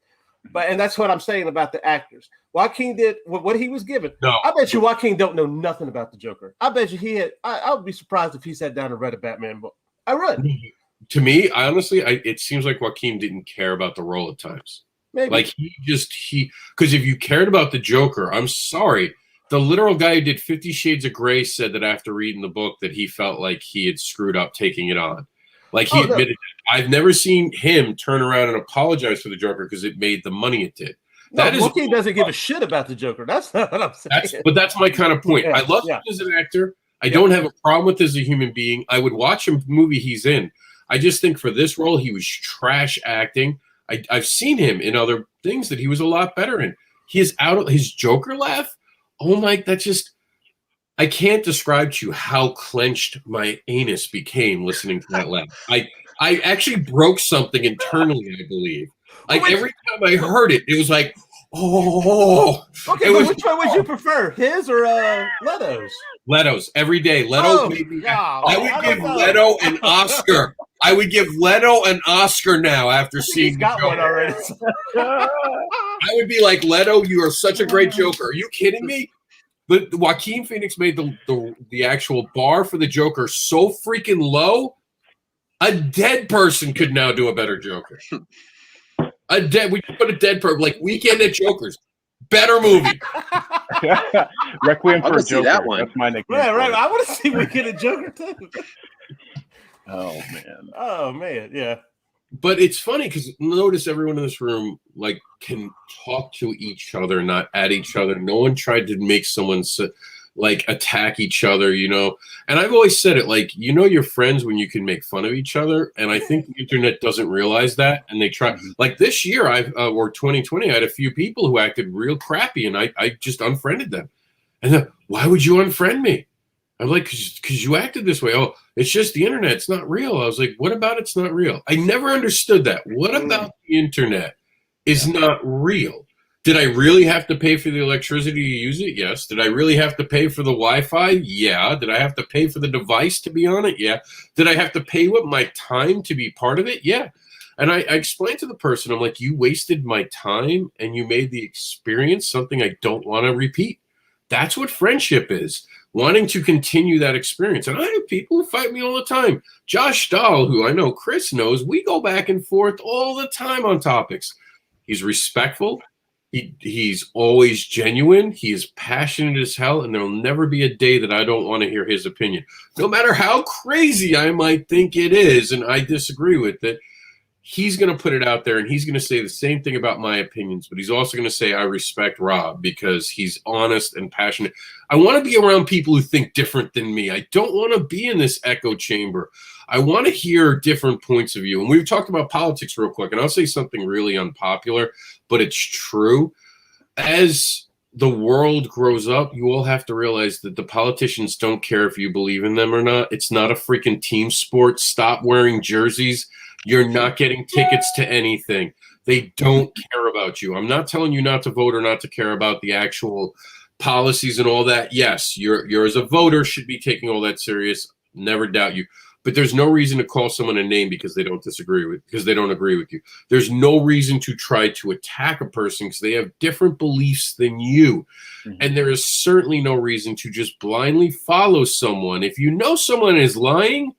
Speaker 5: And that's what I'm saying about the actors. Joaquin did what he was given.
Speaker 1: No.
Speaker 5: I bet you Joaquin don't know nothing about the Joker. I bet you he had. I would be surprised if he sat down and read a Batman book. I would.
Speaker 1: To me, honestly, it seems like Joaquin didn't care about the role at times.
Speaker 5: Maybe.
Speaker 1: Like because if you cared about the Joker, I'm sorry. The literal guy who did 50 Shades of Grey said that after reading the book that he felt like he had screwed up taking it on. Like he admitted it. I've never seen him turn around and apologize for the Joker because it made the money it did.
Speaker 5: Joaquin doesn't give a shit about the Joker. That's not what I'm saying.
Speaker 1: But that's my kind of point.
Speaker 5: Yeah,
Speaker 1: I love him as an actor. I don't have a problem with him as a human being. I would watch a movie he's in. I just think for this role, he was trash acting. I've seen him in other things that he was a lot better in. He is his Joker laugh. Oh my, that's just, I can't describe to you how clenched my anus became listening to that laugh. I actually broke something internally, I believe. Like every time I heard it, it was like, oh.
Speaker 5: Okay, but which one would you prefer, his or Leto's?
Speaker 1: Leto's every day. Leto made me. I would give Leto an Oscar. I would give Leto an Oscar now after seeing
Speaker 5: He's got one already.
Speaker 1: I would be like, Leto, you are such a great Joker. Are you kidding me? But Joaquin Phoenix made the actual bar for the Joker so freaking low. A dead person could now do a better Joker. We put a dead person like Weekend at Joker's. Better movie.
Speaker 2: Requiem for a Joker.
Speaker 4: That one.
Speaker 2: That's my nickname.
Speaker 5: Yeah, right. I want to see Weekend at Joker too.
Speaker 2: Oh man.
Speaker 5: Yeah.
Speaker 1: But it's funny because notice everyone in this room like can talk to each other, not at each other. No one tried to make someone like attack each other, you know. And I've always said it, like, you know, you're friends when you can make fun of each other. And I think the internet doesn't realize that, and they try. Like this year, or 2020, I had a few people who acted real crappy, and I just unfriended them. And then, why would you unfriend me? I'm like, because you acted this way. Oh, it's just the internet. It's not real. I was like, what about it's not real? I never understood that. What about the internet is not real? Did I really have to pay for the electricity to use it? Yes. Did I really have to pay for the Wi-Fi? Yeah. Did I have to pay for the device to be on it? Yeah. Did I have to pay with my time to be part of it? Yeah. And I explained to the person, I'm like, you wasted my time and you made the experience something I don't want to repeat. That's what friendship is. Wanting to continue that experience. And I have people who fight me all the time. Josh Stahl, who I know Chris knows, we go back and forth all the time on topics. He's respectful. He's always genuine. He is passionate as hell, and there'll never be a day that I don't want to hear his opinion. No matter how crazy I might think it is, and I disagree with it, he's going to put it out there, and he's going to say the same thing about my opinions, but he's also going to say, I respect Rob because he's honest and passionate. I want to be around people who think different than me. I don't want to be in this echo chamber. I want to hear different points of view. And we've talked about politics real quick, and I'll say something really unpopular, but it's true. As the world grows up, you all have to realize that the politicians don't care if you believe in them or not. It's not a freaking team sport. Stop wearing jerseys. You're not getting tickets to anything. They don't care about you. I'm not telling you not to vote or not to care about the actual policies and all that. Yes, you're as a voter should be taking all that serious. Never doubt you. But there's no reason to call someone a name because they don't because they don't agree with you. There's no reason to try to attack a person because they have different beliefs than you. Mm-hmm. And there is certainly no reason to just blindly follow someone. If you know someone is lying,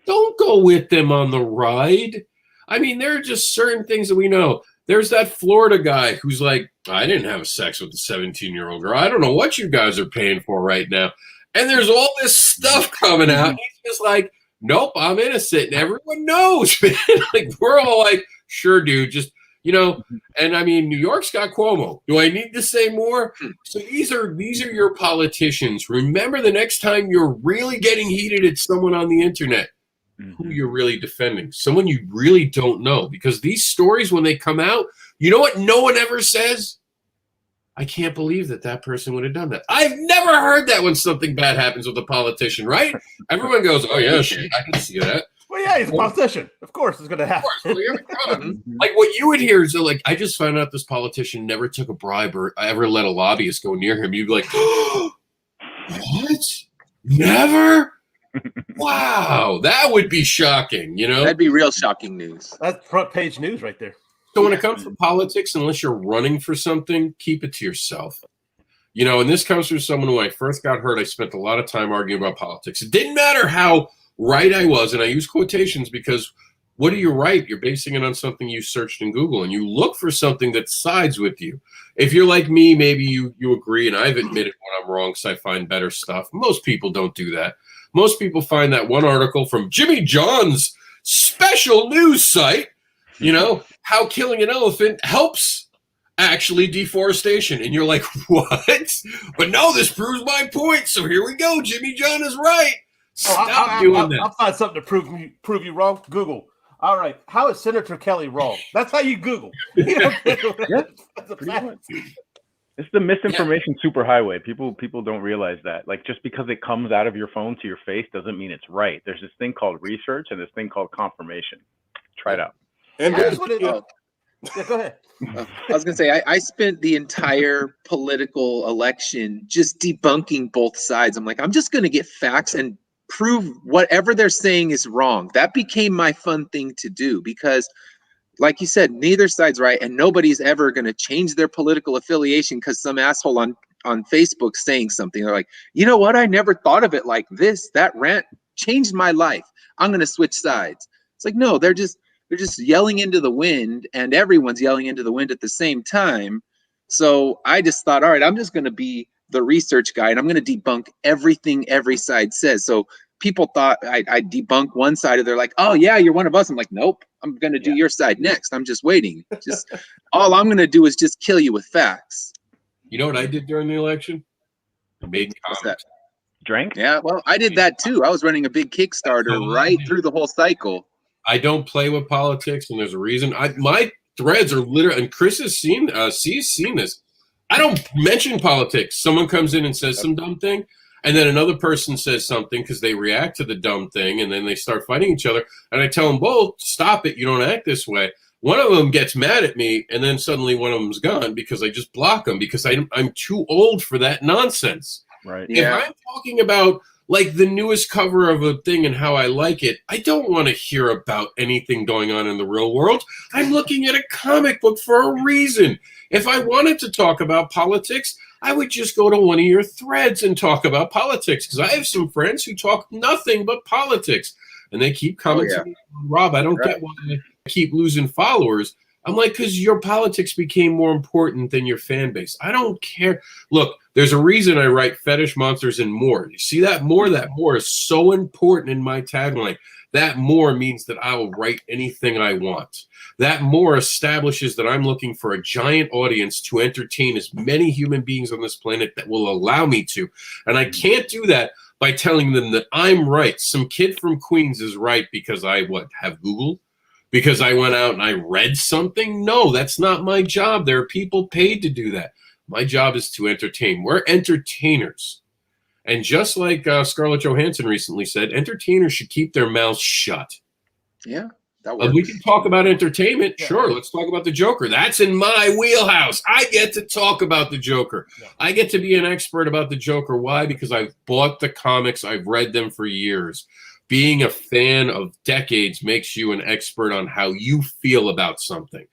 Speaker 1: don't go with them on the ride. I mean, there are just certain things that we know. There's that Florida guy who's like, I didn't have sex with a 17-year-old girl. I don't know what you guys are paying for right now. And there's all this stuff coming out. And he's just like, nope, I'm innocent. And everyone knows, man. Like, we're all like, sure, dude, just And I mean, New York's got Cuomo. Do I need to say more? So these are your politicians. Remember the next time you're really getting heated at someone on the internet, who you're really defending, someone you really don't know. Because these stories, when they come out, you know what no one ever says? I can't believe that person would have done that. I've never heard that when something bad happens with a politician, right? Everyone goes, oh, yeah, shit, I can see that.
Speaker 5: Well, yeah, he's a politician. Of course it's going to happen.
Speaker 1: Like what you would hear is like, I just found out this politician never took a bribe or ever let a lobbyist go near him. You'd be like, oh, what? Never? Wow, that would be shocking,
Speaker 4: That'd be real shocking news.
Speaker 5: That's front page news right there.
Speaker 1: So when it comes to politics, unless you're running for something, keep it to yourself. And this comes from someone who, when I first got hurt, I spent a lot of time arguing about politics. It didn't matter how right I was, and I use quotations because what do you write? You're basing it on something you searched in Google, and you look for something that sides with you. If you're like me, maybe you agree, and I've admitted when I'm wrong because I find better stuff. Most people don't do that. Most people find that one article from Jimmy John's special news site, how killing an elephant helps actually deforestation. And you're like, what? But no, this proves my point. So here we go. Jimmy John is right. Stop doing that.
Speaker 5: I'll find something to prove you wrong. Google. All right. How is Senator Kelly wrong? That's how you Google.
Speaker 2: Yeah, pretty much. It's the misinformation superhighway. People don't realize that. Like, just because it comes out of your phone to your face doesn't mean it's right. There's this thing called research and this thing called confirmation. Try it out.
Speaker 3: And
Speaker 5: go ahead.
Speaker 4: I was going to say, I spent the entire political election just debunking both sides. I'm like, I'm just going to get facts and prove whatever they're saying is wrong. That became my fun thing to do because, like you said, neither side's right, and nobody's ever going to change their political affiliation because some asshole on Facebook saying something. They're like, you know what? I never thought of it like this. That rant changed my life. I'm going to switch sides. It's like, no, they're just yelling into the wind, and everyone's yelling into the wind at the same time. So I just thought, all right, I'm just going to be the research guy, and I'm going to debunk everything every side says. So people thought I'd debunk one side, and they're like, oh, yeah, you're one of us. I'm like, nope, I'm going to do your side next. I'm just waiting. Just all I'm going to do is just kill you with facts.
Speaker 1: You know what I did during the election? I made comments.
Speaker 2: Drank?
Speaker 4: Yeah, well, I did that too. I was running a big Kickstarter right through the whole cycle.
Speaker 1: I don't play with politics, and there's a reason. My threads are literally, and Chris has seen this. I don't mention politics. Someone comes in and says some dumb thing, and then another person says something because they react to the dumb thing, and then they start fighting each other. And I tell them both, stop it. You don't act this way. One of them gets mad at me, and then suddenly one of them's gone because I just block them because I'm too old for that nonsense.
Speaker 2: Right.
Speaker 4: Yeah.
Speaker 1: If I'm talking about like the newest cover of a thing and how I like it, I don't want to hear about anything going on in the real world. I'm looking at a comic book for a reason. If I wanted to talk about politics, I would just go to one of your threads and talk about politics because I have some friends who talk nothing but politics, and they keep commenting, Rob, I don't get why I keep losing followers. I'm like, because your politics became more important than your fan base. I don't care. Look, there's a reason I write fetish, monsters, and more. You see that more? That more is so important in my tagline. That more means that I will write anything I want. That more establishes that I'm looking for a giant audience to entertain as many human beings on this planet that will allow me to. And I can't do that by telling them that I'm right. Some kid from Queens is right because I have Google? Because I went out and I read something? No, that's not my job. There are people paid to do that. My job is to entertain. We're entertainers. And just like Scarlett Johansson recently said, entertainers should keep their mouths shut.
Speaker 4: Yeah, that works.
Speaker 1: We can talk about entertainment. Yeah. Sure, let's talk about the Joker. That's in my wheelhouse. I get to talk about the Joker. Yeah. I get to be an expert about the Joker. Why? Because I've bought the comics. I've read them for years. Being a fan of decades makes you an expert on how you feel about something.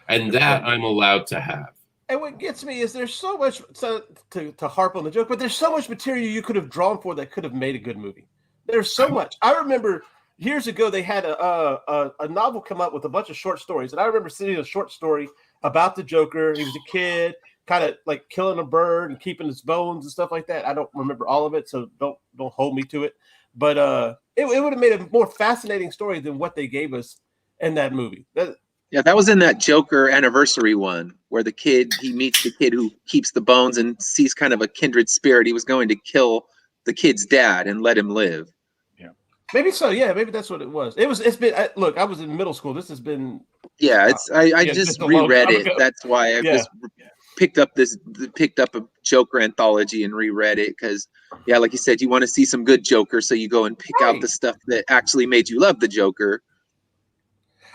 Speaker 1: And that I'm allowed to have.
Speaker 5: And what gets me is there's so much to harp on the joke, but there's so much material you could have drawn for that could have made a good movie. There's so much. I remember years ago they had a novel come up with a bunch of short stories, and I remember seeing a short story about the Joker. He was a kid, kind of like killing a bird and keeping his bones and stuff like that. I don't remember all of it, so don't hold me to it. But it would have made a more fascinating story than what they gave us in that movie.
Speaker 4: Yeah, that was in that Joker anniversary one where he meets the kid who keeps the bones and sees kind of a kindred spirit. He was going to kill the kid's dad and let him live.
Speaker 2: Yeah.
Speaker 5: Maybe so. Yeah, maybe that's what it was. It's been, look, I was in middle school. This has been.
Speaker 4: Yeah, I just reread it.
Speaker 5: Ago.
Speaker 4: That's why I just picked up a Joker anthology and reread it because, yeah, like you said, you want to see some good Joker, so you go and pick out the stuff that actually made you love the Joker.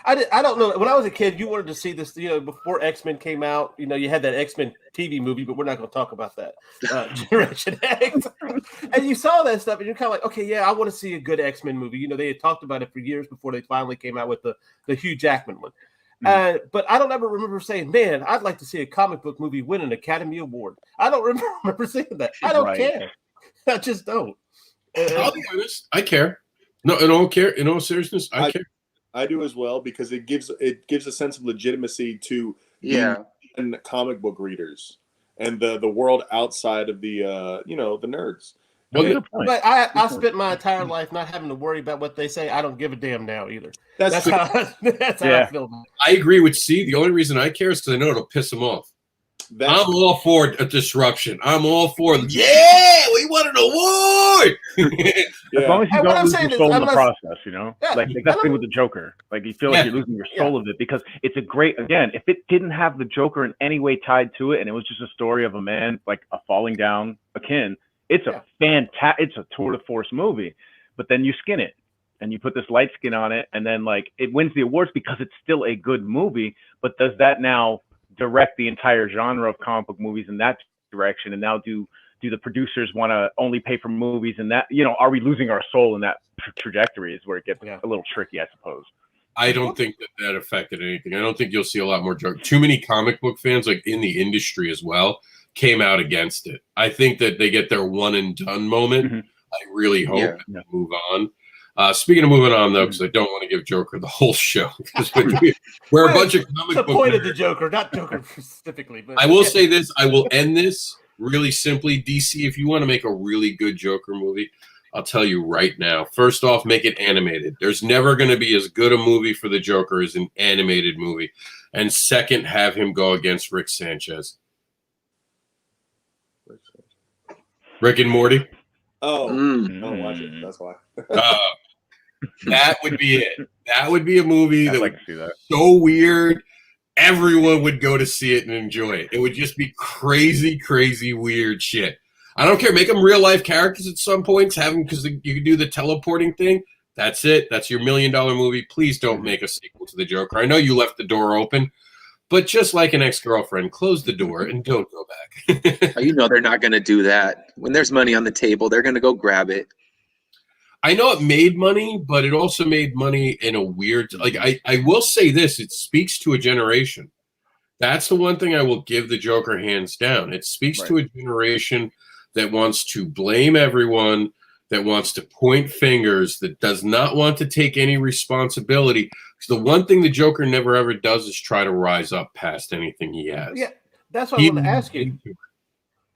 Speaker 5: I don't know. When I was a kid, you wanted to see this, before X-Men came out. You had that X-Men TV movie, but we're not going to talk about that. Generation X. And you saw that stuff, and you're kind of like, okay, yeah, I want to see a good X-Men movie. They had talked about it for years before they finally came out with the Hugh Jackman one. But I don't ever remember saying, man, I'd like to see a comic book movie win an Academy Award. I don't remember saying that. I don't care. I just don't.
Speaker 1: I'll be honest. I care. No, in all seriousness, I care.
Speaker 3: I do as well because it gives a sense of legitimacy to comic book readers and the world outside of the the nerds.
Speaker 5: But I spent my entire life not having to worry about what they say. I don't give a damn now either. That's how I feel.
Speaker 1: I agree with C. The only reason I care is because I know it'll piss them off. I'm all for a disruption. I'm all for we won an award.
Speaker 2: As long as you don't lose your soul in the process, like that's the thing with the Joker. Like you feel like you're losing your soul of it because it's a great. Again, if it didn't have the Joker in any way tied to it, and it was just a story of a man like falling down a kin, it's a it's a tour de force movie. But then you skin it and you put this light skin on it, and then like it wins the awards because it's still a good movie. But does that now direct the entire genre of comic book movies in that direction? And now do the producers want to only pay for movies and that, are we losing our soul in that trajectory is where it gets a little tricky, I suppose.
Speaker 1: I don't think that affected anything. I don't think you'll see a lot more too many comic book fans, like in the industry as well, came out against it. I think that they get their one and done moment. Mm-hmm. I really hope and move on. Speaking of moving on, though, because I don't want to give Joker the whole show, because we're a bunch of comic book.
Speaker 5: The point of the Joker, not Joker specifically. But
Speaker 1: I will say this. I will end this really simply. DC, if you want to make a really good Joker movie, I'll tell you right now. First off, make it animated. There's never going to be as good a movie for the Joker as an animated movie. And second, have him go against Rick Sanchez. Rick and Morty.
Speaker 3: Oh, don't watch it. That's why.
Speaker 1: That would be it. That would be a movie that
Speaker 2: like
Speaker 1: would
Speaker 2: to see that.
Speaker 1: So weird. Everyone would go to see it and enjoy it. It would just be crazy, crazy, weird shit. I don't care. Make them real life characters at some points. Have them because you can do the teleporting thing. That's it. That's your $1 million movie. Please don't make a sequel to the Joker. I know you left the door open, but just like an ex-girlfriend, close the door and don't go back.
Speaker 4: They're not going to do that. When there's money on the table, they're going to go grab it.
Speaker 1: I know it made money, but it also made money in a weird, like, I will say this, it speaks to a generation. That's the one thing I will give the Joker hands down. It speaks to a generation that wants to blame everyone, that wants to point fingers, that does not want to take any responsibility. Because the one thing the Joker never ever does is try to rise up past anything he has.
Speaker 5: Yeah, that's what I want to ask you.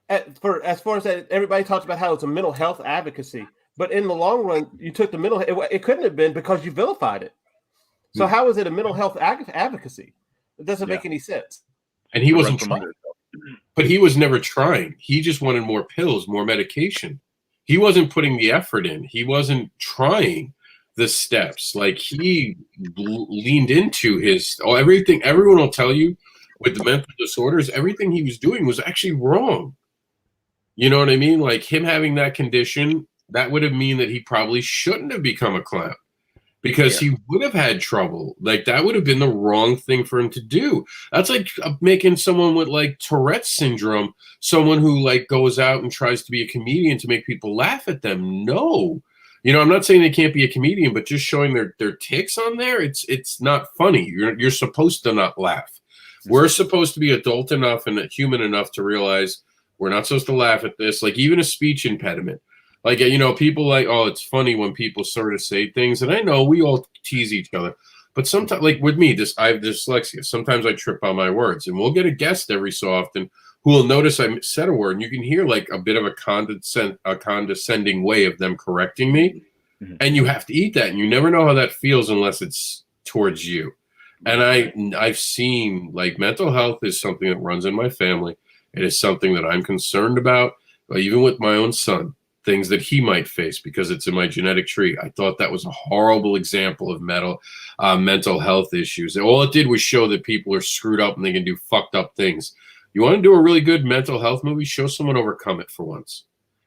Speaker 5: As far as that, everybody talks about how it's a mental health advocacy. But in the long run, you took the it couldn't have been because you vilified it. So how is it a mental health advocacy? It doesn't make any sense.
Speaker 1: And he wasn't trying. But he was never trying. He just wanted more pills, more medication. He wasn't putting the effort in. He wasn't trying the steps. Like he leaned into everything. Everyone will tell you with the mental disorders, everything he was doing was actually wrong. You know what I mean? Like him having that condition, that would have mean that he probably shouldn't have become a clown because he would have had trouble. Like that would have been the wrong thing for him to do. That's like making someone with like Tourette's syndrome, someone who like goes out and tries to be a comedian to make people laugh at them. No, I'm not saying they can't be a comedian, but just showing their tics on there, it's not funny. You're supposed to not laugh. We're supposed to be adult enough and human enough to realize we're not supposed to laugh at this. Like even a speech impediment. Like, people like, oh, it's funny when people sort of say things. And I know we all tease each other. But sometimes, like with me, I have dyslexia. Sometimes I trip on my words. And we'll get a guest every so often who will notice I said a word. And you can hear like a bit of a condescending way of them correcting me. Mm-hmm. And you have to eat that. And you never know how that feels unless it's towards you. And I've seen, like, mental health is something that runs in my family. It is something that I'm concerned about, even with my own son, things that he might face because it's in my genetic tree. I thought that was a horrible example of mental health issues. All it did was show that people are screwed up and they can do fucked up things. You want to do a really good mental health movie? Show someone overcome it for once.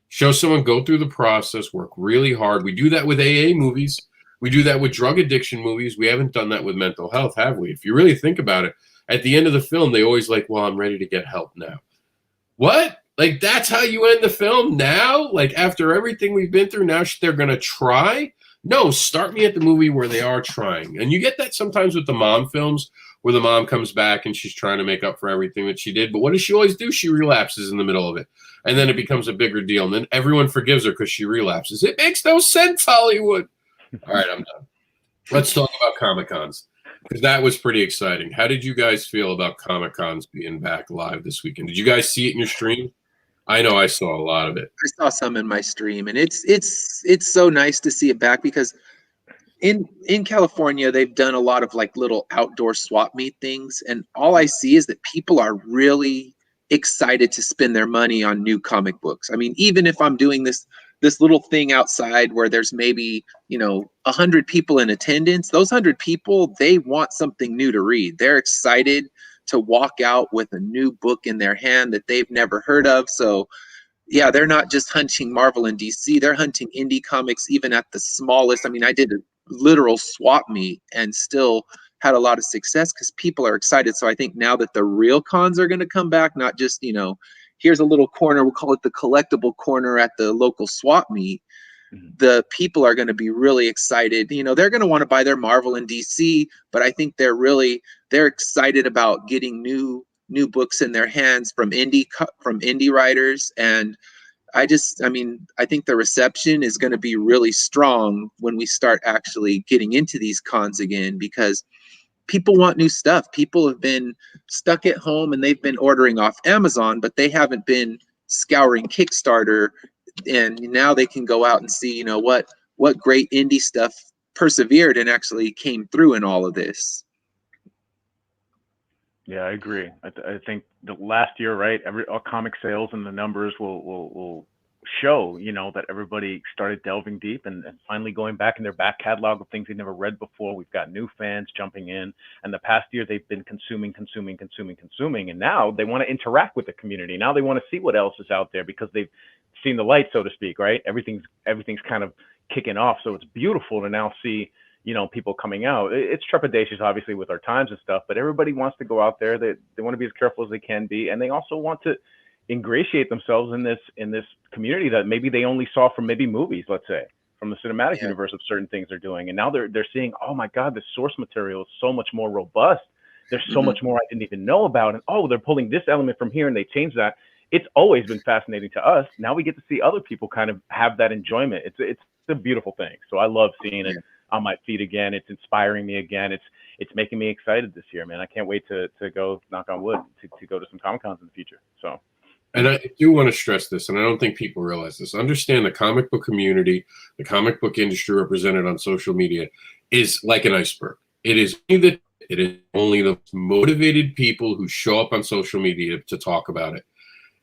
Speaker 1: Show someone go through the process, work really hard. We do that with AA movies. We do that with drug addiction movies. We haven't done that with mental health, have we? If you really think about it, at the end of the film, they always like, well, I'm ready to get help now. What? Like, that's how you end the film now? Like, after everything we've been through, now they're going to try? No, start me at the movie where they are trying. And you get that sometimes with the mom films where the mom comes back and she's trying to make up for everything that she did. But what does she always do? She relapses in the middle of it. And then it becomes a bigger deal. And then everyone forgives her because she relapses. It makes no sense, Hollywood. All right, I'm done. Let's talk about Comic-Cons, because that was pretty exciting. How did you guys feel about Comic-Cons being back live this weekend? Did you guys see it in your stream? I know I saw a lot of it.
Speaker 4: I saw some in my stream, and it's so nice to see it back, because in California they've done a lot of like little outdoor swap meet things, and all I see is that people are really excited to spend their money on new comic books. I mean, even if I'm doing this little thing outside where there's maybe 100 people in attendance, those 100 people, they want something new to read. They're excited to walk out with a new book in their hand that they've never heard of. So yeah, they're not just hunting Marvel and DC, they're hunting indie comics even at the smallest. I mean, I did a literal swap meet and still had a lot of success because people are excited. So I think now that the real cons are going to come back, not just here's a little corner, we'll call it the collectible corner at the local swap meet. The people are going to be really excited. They're going to want to buy their Marvel and DC, but I think they're excited about getting new books in their hands from indie writers. And I think the reception is going to be really strong when we start actually getting into these cons again, because people want new stuff. People have been stuck at home and they've been ordering off Amazon, but they haven't been scouring Kickstarter. And now they can go out and see, what great indie stuff persevered and actually came through in all of this.
Speaker 2: Yeah, I agree. I think the last year, right, all comic sales and the numbers will show, that everybody started delving deep and finally going back in their back catalog of things they never read before. We've got new fans jumping in, and the past year they've been consuming, and now they want to interact with the community. Now they want to see what else is out there because they've seen the light, so to speak, right? Everything's kind of kicking off, so it's beautiful to now see people coming out. It's trepidatious, obviously, with our times and stuff, but everybody wants to go out there. They want to be as careful as they can be, and they also want to ingratiate themselves in this community that maybe they only saw from maybe movies, let's say, from the cinematic universe of certain things they're doing. And now they're seeing, oh my God, the source material is so much more robust. There's so much more I didn't even know about. And oh, they're pulling this element from here and they changed that. It's always been fascinating to us. Now we get to see other people kind of have that enjoyment. It's a beautiful thing. So I love seeing it on my feet again. It's inspiring me again. It's making me excited this year, man. I can't wait to go, knock on wood, to go to some Comic-Cons in the future. So.
Speaker 1: And I do want to stress this, and I don't think people realize this. Understand the comic book community, the comic book industry represented on social media is like an iceberg. It is only the motivated people who show up on social media to talk about it.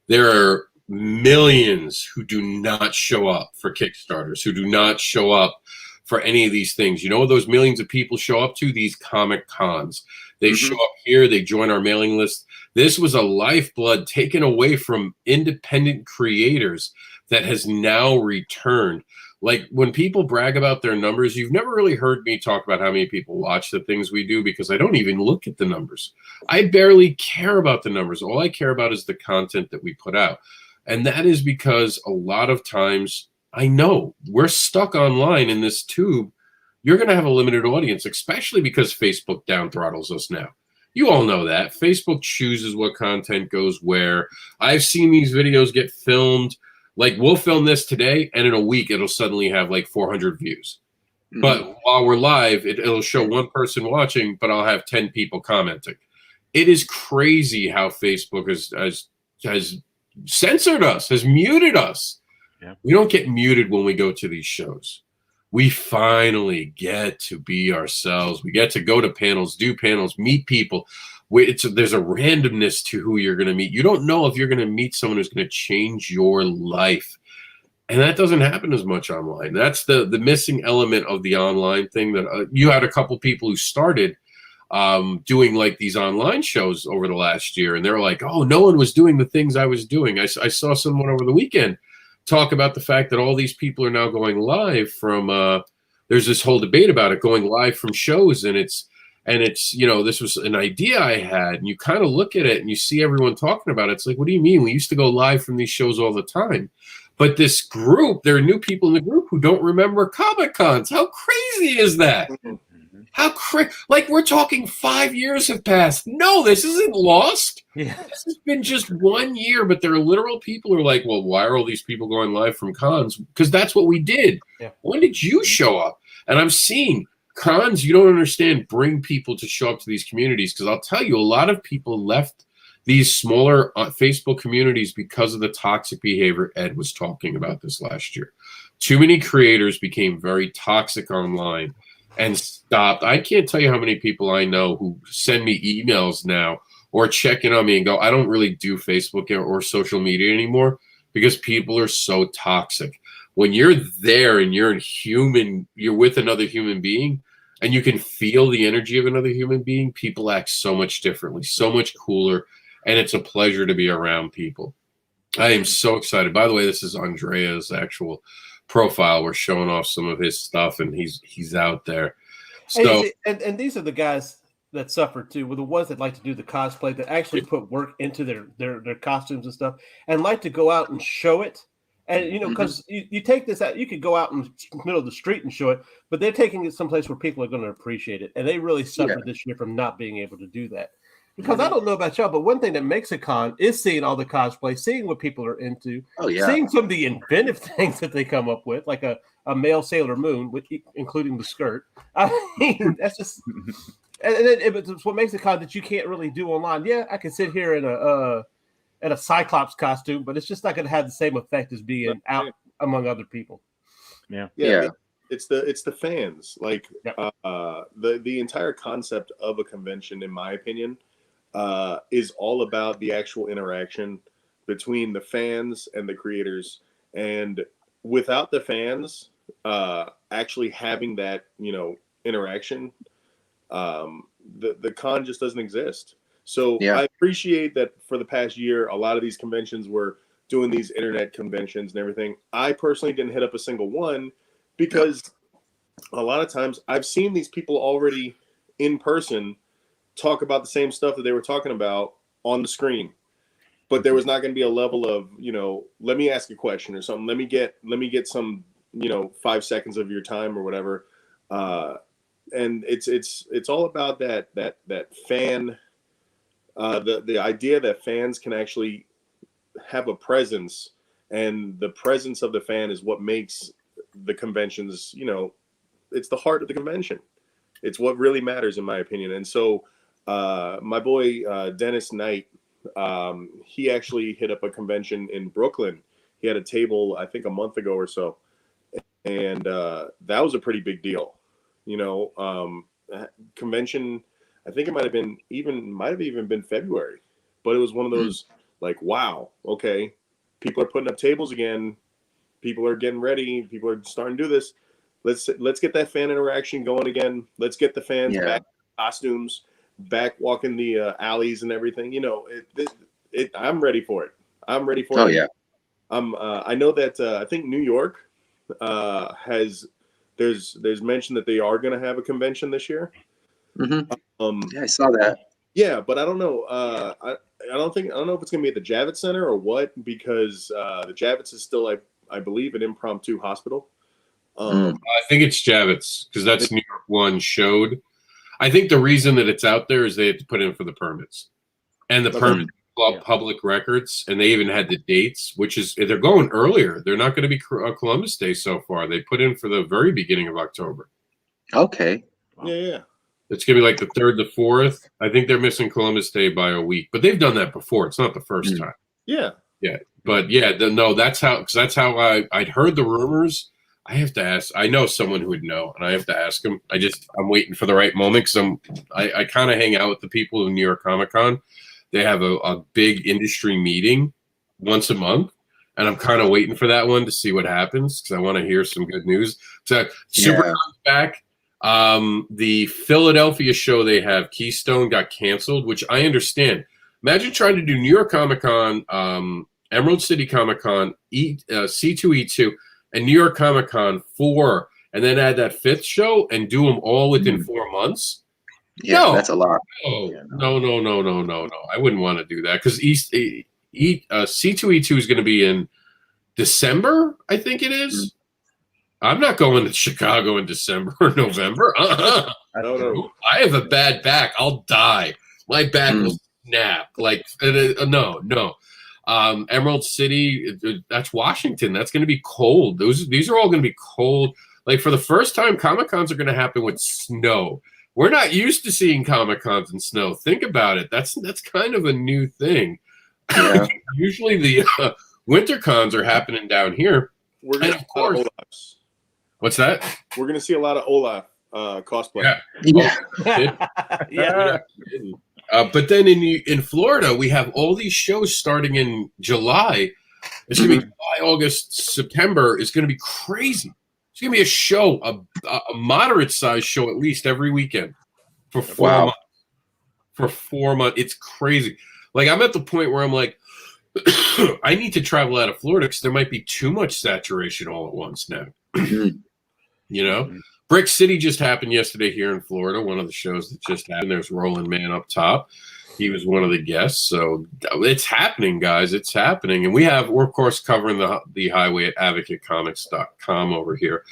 Speaker 1: There are millions who do not show up for Kickstarters, who do not show up for any of these things. You know what those millions of people show up to? These comic cons. They show up here. They join our mailing list. This was a lifeblood taken away from independent creators that has now returned. Like, when people brag about their numbers, you've never really heard me talk about how many people watch the things we do, because I don't even look at the numbers. I barely care about the numbers. All I care about is the content that we put out. And that is because a lot of times, I know we're stuck online in this tube. You're going to have a limited audience, especially because Facebook down throttles us now. You all know that. Facebook chooses what content goes where. I've seen these videos get filmed. Like, we'll film this today, and in a week, it'll suddenly have like 400 views. But while we're live, it'll show one person watching, but I'll have 10 people commenting. It is crazy how Facebook has censored us, has muted us. Yeah. We don't get muted when we go to these shows. we finally get to be ourselves. We get to go to panels, do panels, meet people. There's a randomness to who you're going to meet. You don't know if you're going to meet someone who's going to change your life. And that doesn't happen as much online. That's the missing element of the online thing. That you had a couple people who started doing like these online shows over the last year, and they're like, oh, no one was doing the things I was doing. I saw someone over the weekend talk about the fact that all these people are now going live from there's this whole debate about it, going live from shows, and it's this was an idea I had, and you kind of look at it and you see everyone talking about it. It's like, what do you mean? We used to go live from these shows all the time. But this group, there are new people in the group who don't remember Comic Cons. How crazy is that? How like, we're talking 5 years have passed. No, this isn't lost.
Speaker 5: Yeah.
Speaker 1: This has been just 1 year, but there are literal people who are like, well, why are all these people going live from cons? Because that's what we did.
Speaker 5: Yeah.
Speaker 1: When did you show up? And I'm seeing cons, you don't understand, bring people to show up to these communities. Because I'll tell you, a lot of people left these smaller Facebook communities because of the toxic behavior. Ed was talking about this last year. Too many creators became very toxic online and stopped. I can't tell you how many people I know who send me emails now or check in on me and go, I don't really do Facebook or social media anymore because people are so toxic. When you're there and you're with another human being and you can feel the energy of another human being, people act so much differently, so much cooler, and it's a pleasure to be around people. I am so excited. By the way, this is Andrea's actual profile. We're showing off some of his stuff, and he's out there. So
Speaker 5: and these are the guys that suffer too, with the ones that like to do the cosplay, that actually put work into their costumes and stuff, and like to go out and show it. And because you take this out, you could go out in the middle of the street and show it, but they're taking it someplace where people are going to appreciate it, and they really suffered this year from not being able to do that. Because I don't know about y'all, but one thing that makes a con is seeing all the cosplay, seeing what people are into, seeing some of the inventive things that they come up with, like a male Sailor Moon, including the skirt. I mean, that's just, and it's what makes a con that you can't really do online. Yeah, I can sit here in a Cyclops costume, but it's just not going to have the same effect as being out among other people.
Speaker 3: Yeah. It's the fans. Like the entire concept of a convention, in my opinion, is all about the actual interaction between the fans and the creators. And without the fans actually having that, interaction, the con just doesn't exist. So I appreciate that for the past year, a lot of these conventions were doing these internet conventions and everything. I personally didn't hit up a single one because a lot of times I've seen these people already in person talk about the same stuff that they were talking about on the screen, but there was not going to be a level of, let me ask a question or something. Let me get some, 5 seconds of your time or whatever. And it's all about that fan, the idea that fans can actually have a presence, and the presence of the fan is what makes the conventions, it's the heart of the convention. It's what really matters, in my opinion. And so my boy Dennis Knight, he actually hit up a convention in Brooklyn. He had a table, I think, a month ago or so, and that was a pretty big deal. Convention, I think it might have even been February, but it was one of those like, wow, okay, people are putting up tables again, people are getting ready, people are starting to do this. Let's get that fan interaction going again. Let's get the fans back in costumes, back walking the alleys and everything. I'm ready for it. I'm ready for it.
Speaker 4: Oh yeah.
Speaker 3: I know that I think New York there's mention that they are going to have a convention this year.
Speaker 4: Yeah, I saw that.
Speaker 3: Yeah, but I don't know. I don't know if it's going to be at the Javits Center or what, because the Javits is still, I believe, an impromptu hospital.
Speaker 1: I think it's Javits, because that's New York One showed. I think the reason that it's out there is they had to put in for the permits, and the permits public records, and they even had the dates, which is they're going earlier. They're not going to be Columbus Day so far. They put in for the very beginning of October.
Speaker 4: Okay.
Speaker 3: Wow. Yeah.
Speaker 1: It's going to be like the 3rd to 4th. I think they're missing Columbus Day by a week, but they've done that before. It's not the first time.
Speaker 3: Yeah.
Speaker 1: Yeah. But yeah, that's how, because that's how I'd heard the rumors I have to ask. I know someone who would know, and I have to ask him. I'm waiting for the right moment because I kind of hang out with the people in New York Comic Con. They have a big industry meeting once a month, and I'm kind of waiting for that one to see what happens because I want to hear some good news. So SuperCon's back. The Philadelphia show they have, Keystone, got canceled, which I understand. Imagine trying to do New York Comic Con, Emerald City Comic Con, C2E2, and New York Comic Con 4, and then add that 5th show and do them all within 4 months.
Speaker 4: Yeah,
Speaker 1: no,
Speaker 4: that's a lot.
Speaker 1: No. I wouldn't want to do that because C2E2 is going to be in December, I think it is. I'm not going to Chicago in December or November.
Speaker 3: No.
Speaker 1: I have a bad back. I'll die. My back will snap. Like, no. Emerald City, that's Washington. That's going to be cold. These are all going to be cold. Like, for the first time, Comic-Cons are going to happen with snow. We're not used to seeing Comic-Cons in snow. Think about it. That's kind of a new thing.
Speaker 4: Yeah.
Speaker 1: Usually the winter cons are happening down here.
Speaker 3: We're going to see a lot of Olafs.
Speaker 1: What's that?
Speaker 3: We're going to see a lot of Olaf cosplay.
Speaker 1: Yeah. But then in Florida, we have all these shows starting in July. It's going to be July, August, September. It's going to be crazy. It's going to be a show, a moderate-sized show at least every weekend for 4 months. For 4 months. It's crazy. Like, I'm at the point where I'm like, I need to travel out of Florida because there might be too much saturation all at once now. You know? Brick City just happened yesterday here in Florida, one of the shows that just happened. There's Roland Mann up top. He was one of the guests. So it's happening, guys. It's happening. And we're, of course, covering the highway at advocatecomics.com over here.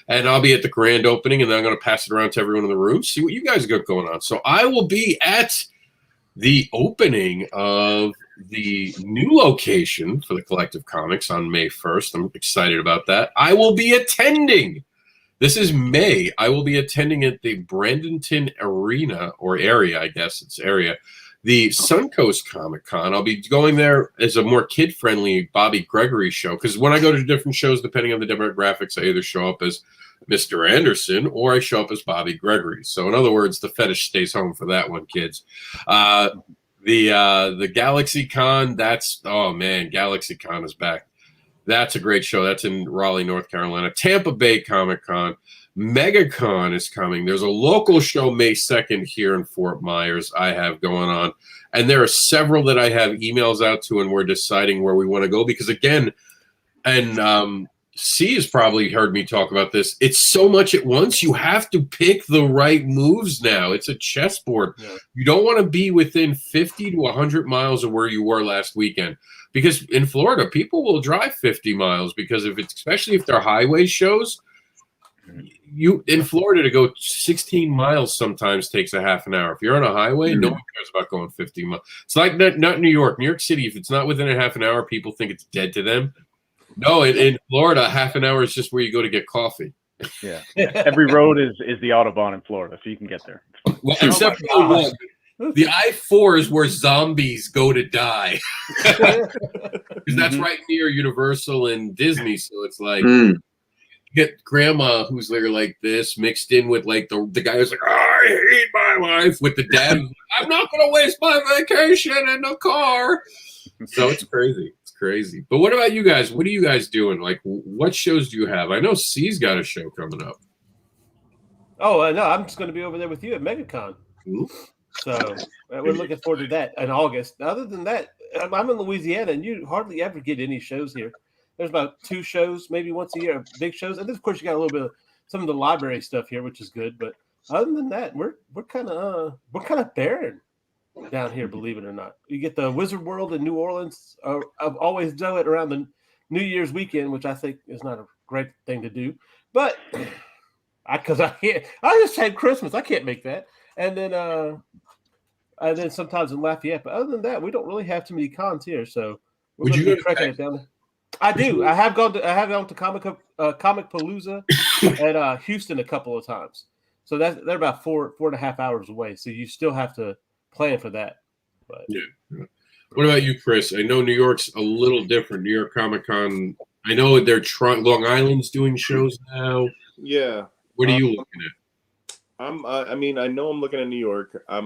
Speaker 1: And I'll be at the grand opening, and then I'm going to pass it around to everyone in the room, see what you guys got going on. So I will be at the opening of the new location for the Collective Comics on May 1st. I'm excited about that. I will be attending. This is May. I will be attending at the Bradenton Arena, or area, I guess it's area, the Suncoast Comic Con. I'll be going there as a more kid-friendly Bobby Gregory show, because when I go to different shows, depending on the demographics, I either show up as Mr. Anderson or I show up as Bobby Gregory. So in other words, the fetish stays home for that one, kids. The Galaxy Con, Galaxy Con is back. That's a great show. That's in Raleigh, North Carolina. Tampa Bay Comic Con. MegaCon is coming. There's a local show May 2nd here in Fort Myers I have going on. And there are several that I have emails out to, and we're deciding where we want to go. Because, again, and C has probably heard me talk about this, it's so much at once. You have to pick the right moves now. It's a chessboard. Yeah. You don't want to be within 50 to 100 miles of where you were last weekend. Because in Florida, people will drive 50 miles because especially if they're highway shows, in Florida to go 16 miles sometimes takes a half an hour. If you're on a highway, no one cares about going 50 miles. It's like not New York. New York City, if it's not within a half an hour, people think it's dead to them. No, in Florida, half an hour is just where you go to get coffee.
Speaker 2: Yeah. Every road is the Autobahn in Florida, so you can get there.
Speaker 1: Well, except for one. The I-4 is where zombies go to die. Because that's right near Universal and Disney. So it's like, you get grandma who's there like this mixed in with like the guy who's like, I hate my life, with the dad who's like, I'm not going to waste my vacation in the car. So it's crazy. It's crazy. But what about you guys? What are you guys doing? Like, what shows do you have? I know C's got a show coming up.
Speaker 5: Oh, no, I'm just going to be over there with you at MegaCon. So we're looking forward to that in August. Other than that, I'm in Louisiana, and you hardly ever get any shows here. There's about 2 shows, maybe once a year, big shows, and then of course you got a little bit of some of the library stuff here, which is good. But other than that, we're kind of barren down here, believe it or not. You get the Wizard World in New Orleans. I've always done it around the New Year's weekend, which I think is not a great thing to do, but because I can't. I just had Christmas. I can't make that, and then sometimes in Lafayette. But other than that, we don't really have too many cons here. So we're going to be trekking it down there. I do. I have gone to Comic Palooza at Houston a couple of times. So they're about 4.5 hours away. So you still have to plan for that. But
Speaker 1: yeah. What about you, Chris? I know New York's a little different. New York Comic Con, I know they're trying. Long Island's doing shows now.
Speaker 3: Yeah.
Speaker 1: What are you looking at?
Speaker 3: I mean, I know I'm looking at New York. I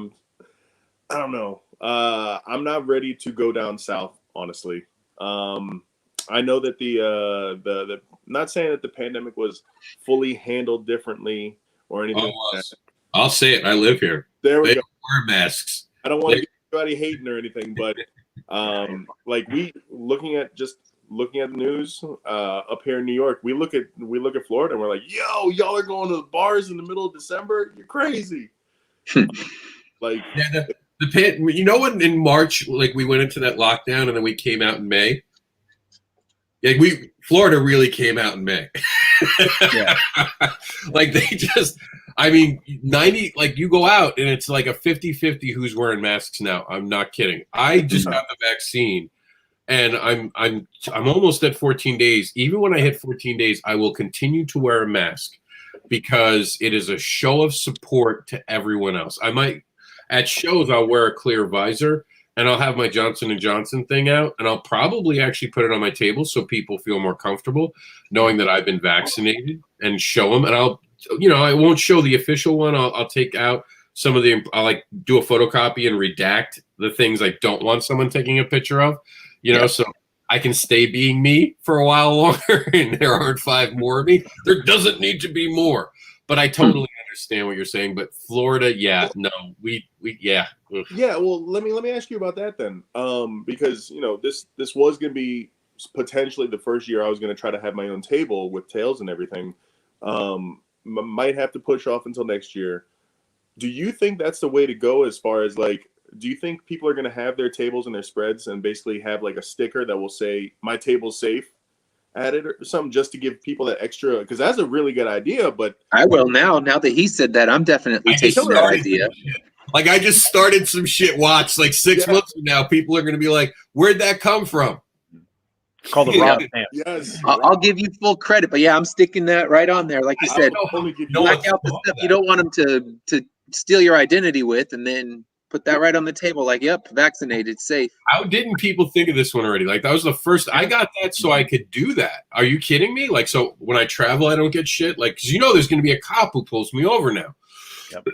Speaker 3: don't know. I'm not ready to go down south, honestly. I know that the not saying that the pandemic was fully handled differently or anything like that.
Speaker 1: I'll say it. I live here.
Speaker 3: There we
Speaker 1: They
Speaker 3: go.
Speaker 1: wear masks.
Speaker 3: I don't want to get anybody hating or anything, but like looking at the news up here in New York, we look at Florida and we're like, yo, y'all are going to the bars in the middle of December? You're crazy. Like,
Speaker 1: yeah, you know when in March, like we went into that lockdown and then we came out in May. Yeah, Florida really came out in May.
Speaker 2: Yeah.
Speaker 1: Like they just, I mean, 90, like you go out and it's like a 50-50 who's wearing masks now. I'm not kidding. I just got the vaccine and I'm almost at 14 days. Even when I hit 14 days, I will continue to wear a mask because it is a show of support to everyone else. I might, at shows, I'll wear a clear visor and I'll have my Johnson & Johnson thing out and I'll probably actually put it on my table so people feel more comfortable knowing that I've been vaccinated and show them. And I won't show the official one. I'll take out some of I'll like do a photocopy and redact the things I don't want someone taking a picture of, so I can stay being me for a while longer and there aren't 5 more of me. There doesn't need to be more. But I totally understand what you're saying. But Florida, yeah, no, yeah.
Speaker 3: Yeah, well, let me ask you about that then, because this was going to be potentially the first year I was going to try to have my own table with tails and everything. Might have to push off until next year. Do you think that's the way to go? As far as like, do you think people are going to have their tables and their spreads and basically have like a sticker that will say "My table's safe" at it or something, just to give people that extra? Because that's a really good idea. But
Speaker 4: I will now that he said that, I'm definitely taking that idea.
Speaker 1: Like I just started some shit. Watch, like 6 months from now, people are going to be like, "Where'd that come from?"
Speaker 2: It's called the Rob stamp.
Speaker 3: Yes,
Speaker 4: I'll give you full credit, but yeah, I'm sticking that right on there. Like you said, knock out the stuff you don't want them to steal your identity with, and then put that right on the table. Like, yep, vaccinated, safe.
Speaker 1: How didn't people think of this one already? Like that was the first. I got that so I could do that. Are you kidding me? Like, so when I travel, I don't get shit. Like, because there's going to be a cop who pulls me over now. Yep.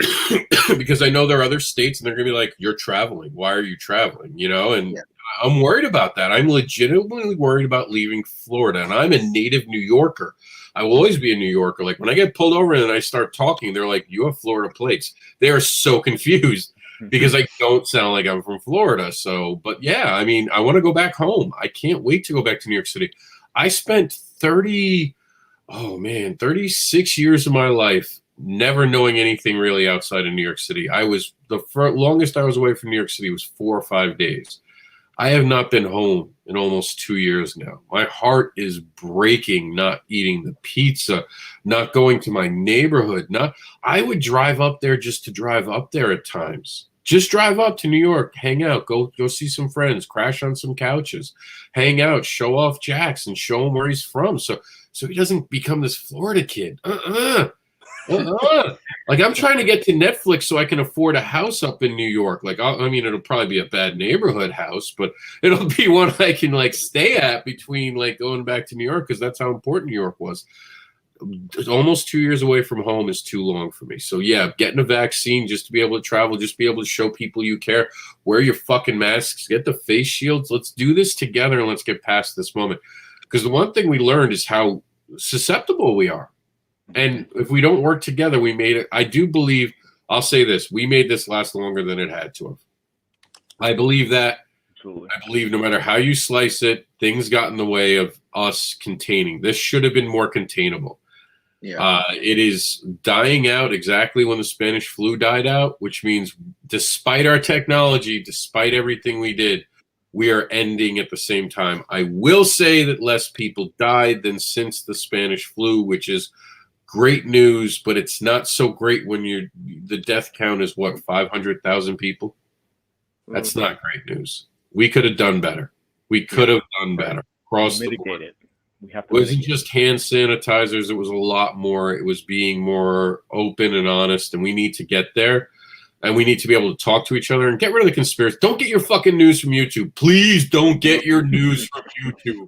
Speaker 1: Because I know there are other states and they're going to be like, "You're traveling. Why are you traveling?" And I'm worried about that. I'm legitimately worried about leaving Florida, and I'm a native New Yorker. I will always be a New Yorker. Like when I get pulled over and I start talking, they're like, "You have Florida plates." They are so confused because I don't sound like I'm from Florida. So, but yeah, I mean, I want to go back home. I can't wait to go back to New York City. I spent 36 years of my life never knowing anything really outside of New York City. The longest I was away from New York City was 4 or 5 days. I have not been home in almost 2 years now. My heart is breaking not eating the pizza, not going to my neighborhood. I would drive up there just to drive up there at times. Just drive up to New York, hang out, go see some friends, crash on some couches, hang out, show off Jax and show him where he's from. So he doesn't become this Florida kid. Like I'm trying to get to Netflix so I can afford a house up in New York. Like, it'll probably be a bad neighborhood house, but it'll be one I can like stay at between like going back to New York because that's how important New York was. Almost 2 years away from home is too long for me. So yeah, getting a vaccine just to be able to travel, just be able to show people you care, wear your fucking masks, get the face shields. Let's do this together and let's get past this moment. Because the one thing we learned is how susceptible we are. And if we don't work together, we made it. I do believe, I'll say this, we made this last longer than it had to have. I believe that. Absolutely. I believe no matter how you slice it, things got in the way of us containing. This should have been more containable. Yeah. It is dying out exactly when the Spanish flu died out, which means despite our technology, despite everything we did, we are ending at the same time. I will say that less people died than since the Spanish flu, which is great news, but it's not so great when the death count is 500,000 people. That's not great news. We could have done better. We could have done better across the board. It wasn't just hand sanitizers. It was a lot more. It was being more open and honest, and we need to get there. And we need to be able to talk to each other and get rid of the conspiracy. Don't get your fucking news from YouTube. Please don't get your news from YouTube.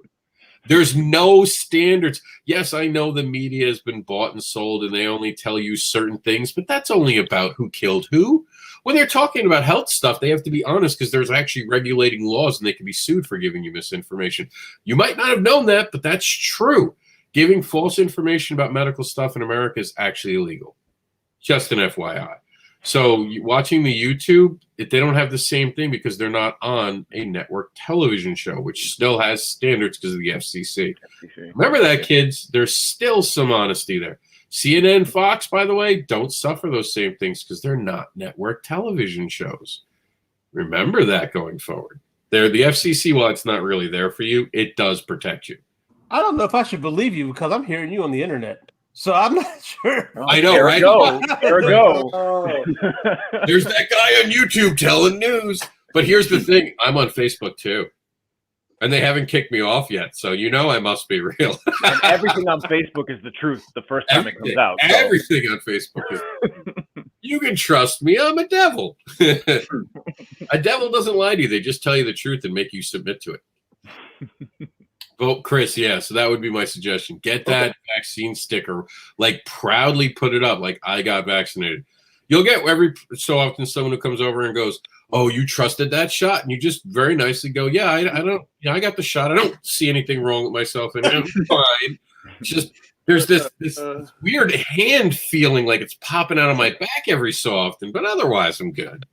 Speaker 1: There's no standards. Yes, I know the media has been bought and sold and they only tell you certain things, but that's only about who killed who. When they're talking about health stuff, they have to be honest because there's actually regulating laws and they can be sued for giving you misinformation. You might not have known that, but that's true. Giving false information about medical stuff in America is actually illegal. Just an FYI. So watching the YouTube, they don't have the same thing because they're not on a network television show, which still has standards because of the FCC. Remember that, kids. There's still some honesty there. CNN, Fox, by the way, don't suffer those same things because they're not network television shows. Remember that going forward. The FCC, while it's not really there for you, it does protect you.
Speaker 5: I don't know if I should believe you because I'm hearing you on the internet. So I'm not sure.
Speaker 1: I know, right?
Speaker 2: There we go.
Speaker 1: There's that guy on YouTube telling news. But here's the thing. I'm on Facebook, too. And they haven't kicked me off yet. So you know I must be real.
Speaker 2: And everything on Facebook is the truth the first time it comes out. So.
Speaker 1: Everything on Facebook is you can trust me. I'm a devil. A devil doesn't lie to you. They just tell you the truth and make you submit to it. Vote Chris, yeah. So that would be my suggestion. Get that vaccine sticker, like proudly put it up, like I got vaccinated. You'll get every so often someone who comes over and goes, "Oh, you trusted that shot?" And you just very nicely go, "Yeah, I don't. Yeah, I got the shot. I don't see anything wrong with myself, and I'm fine." It's just there's this weird hand feeling like it's popping out of my back every so often, but otherwise I'm good.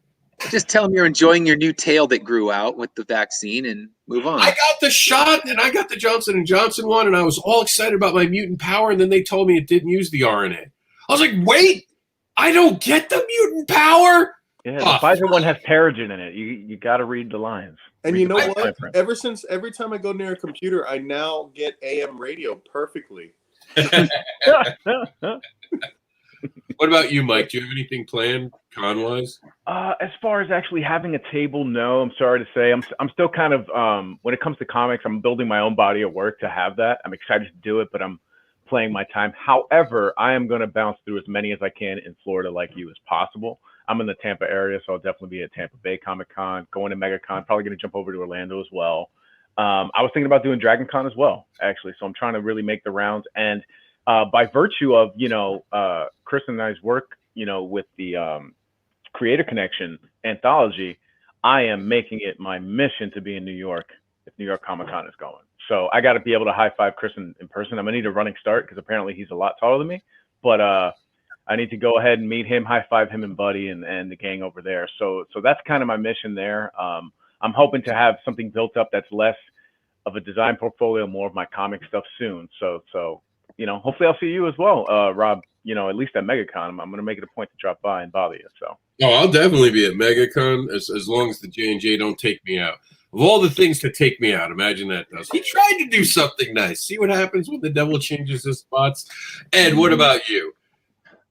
Speaker 4: Just tell them you're enjoying your new tail that grew out with the vaccine and move on.
Speaker 1: I got the shot and I got the Johnson & Johnson one and I was all excited about my mutant power and then they told me it didn't use the RNA. I was like, wait, I don't get the mutant power?
Speaker 2: Yeah, the Pfizer one has Terrigen in it. You got to read the lines.
Speaker 3: And you know what? Every time I go near a computer, I now get AM radio perfectly.
Speaker 1: What about you, Mike? Do you have anything planned con-wise?
Speaker 2: As far as actually having a table, no. I'm sorry to say. I'm still kind of when it comes to comics, I'm building my own body of work to have that. I'm excited to do it, but I'm playing my time. However, I am going to bounce through as many as I can in Florida like you as possible. I'm in the Tampa area, so I'll definitely be at Tampa Bay Comic Con, going to MegaCon, probably going to jump over to Orlando as well. I was thinking about doing Dragon Con as well, actually. So I'm trying to really make the rounds. And by virtue of, Chris and I's work, with the Creator Connection anthology, I am making it my mission to be in New York if New York Comic Con is going. So I got to be able to high five Chris in person. I'm going to need a running start because apparently he's a lot taller than me. But I need to go ahead and meet him, high five him and Buddy and the gang over there. So that's kind of my mission there. I'm hoping to have something built up that's less of a design portfolio, more of my comic stuff soon. So hopefully I'll see you as well, Rob, at least at MegaCon. I'm going to make it a point to drop by and bother you. So.
Speaker 1: Oh, I'll definitely be at MegaCon as long as the J&J don't take me out. Of all the things to take me out, imagine that does. He tried to do something nice. See what happens when the devil changes his spots. Ed, what about you?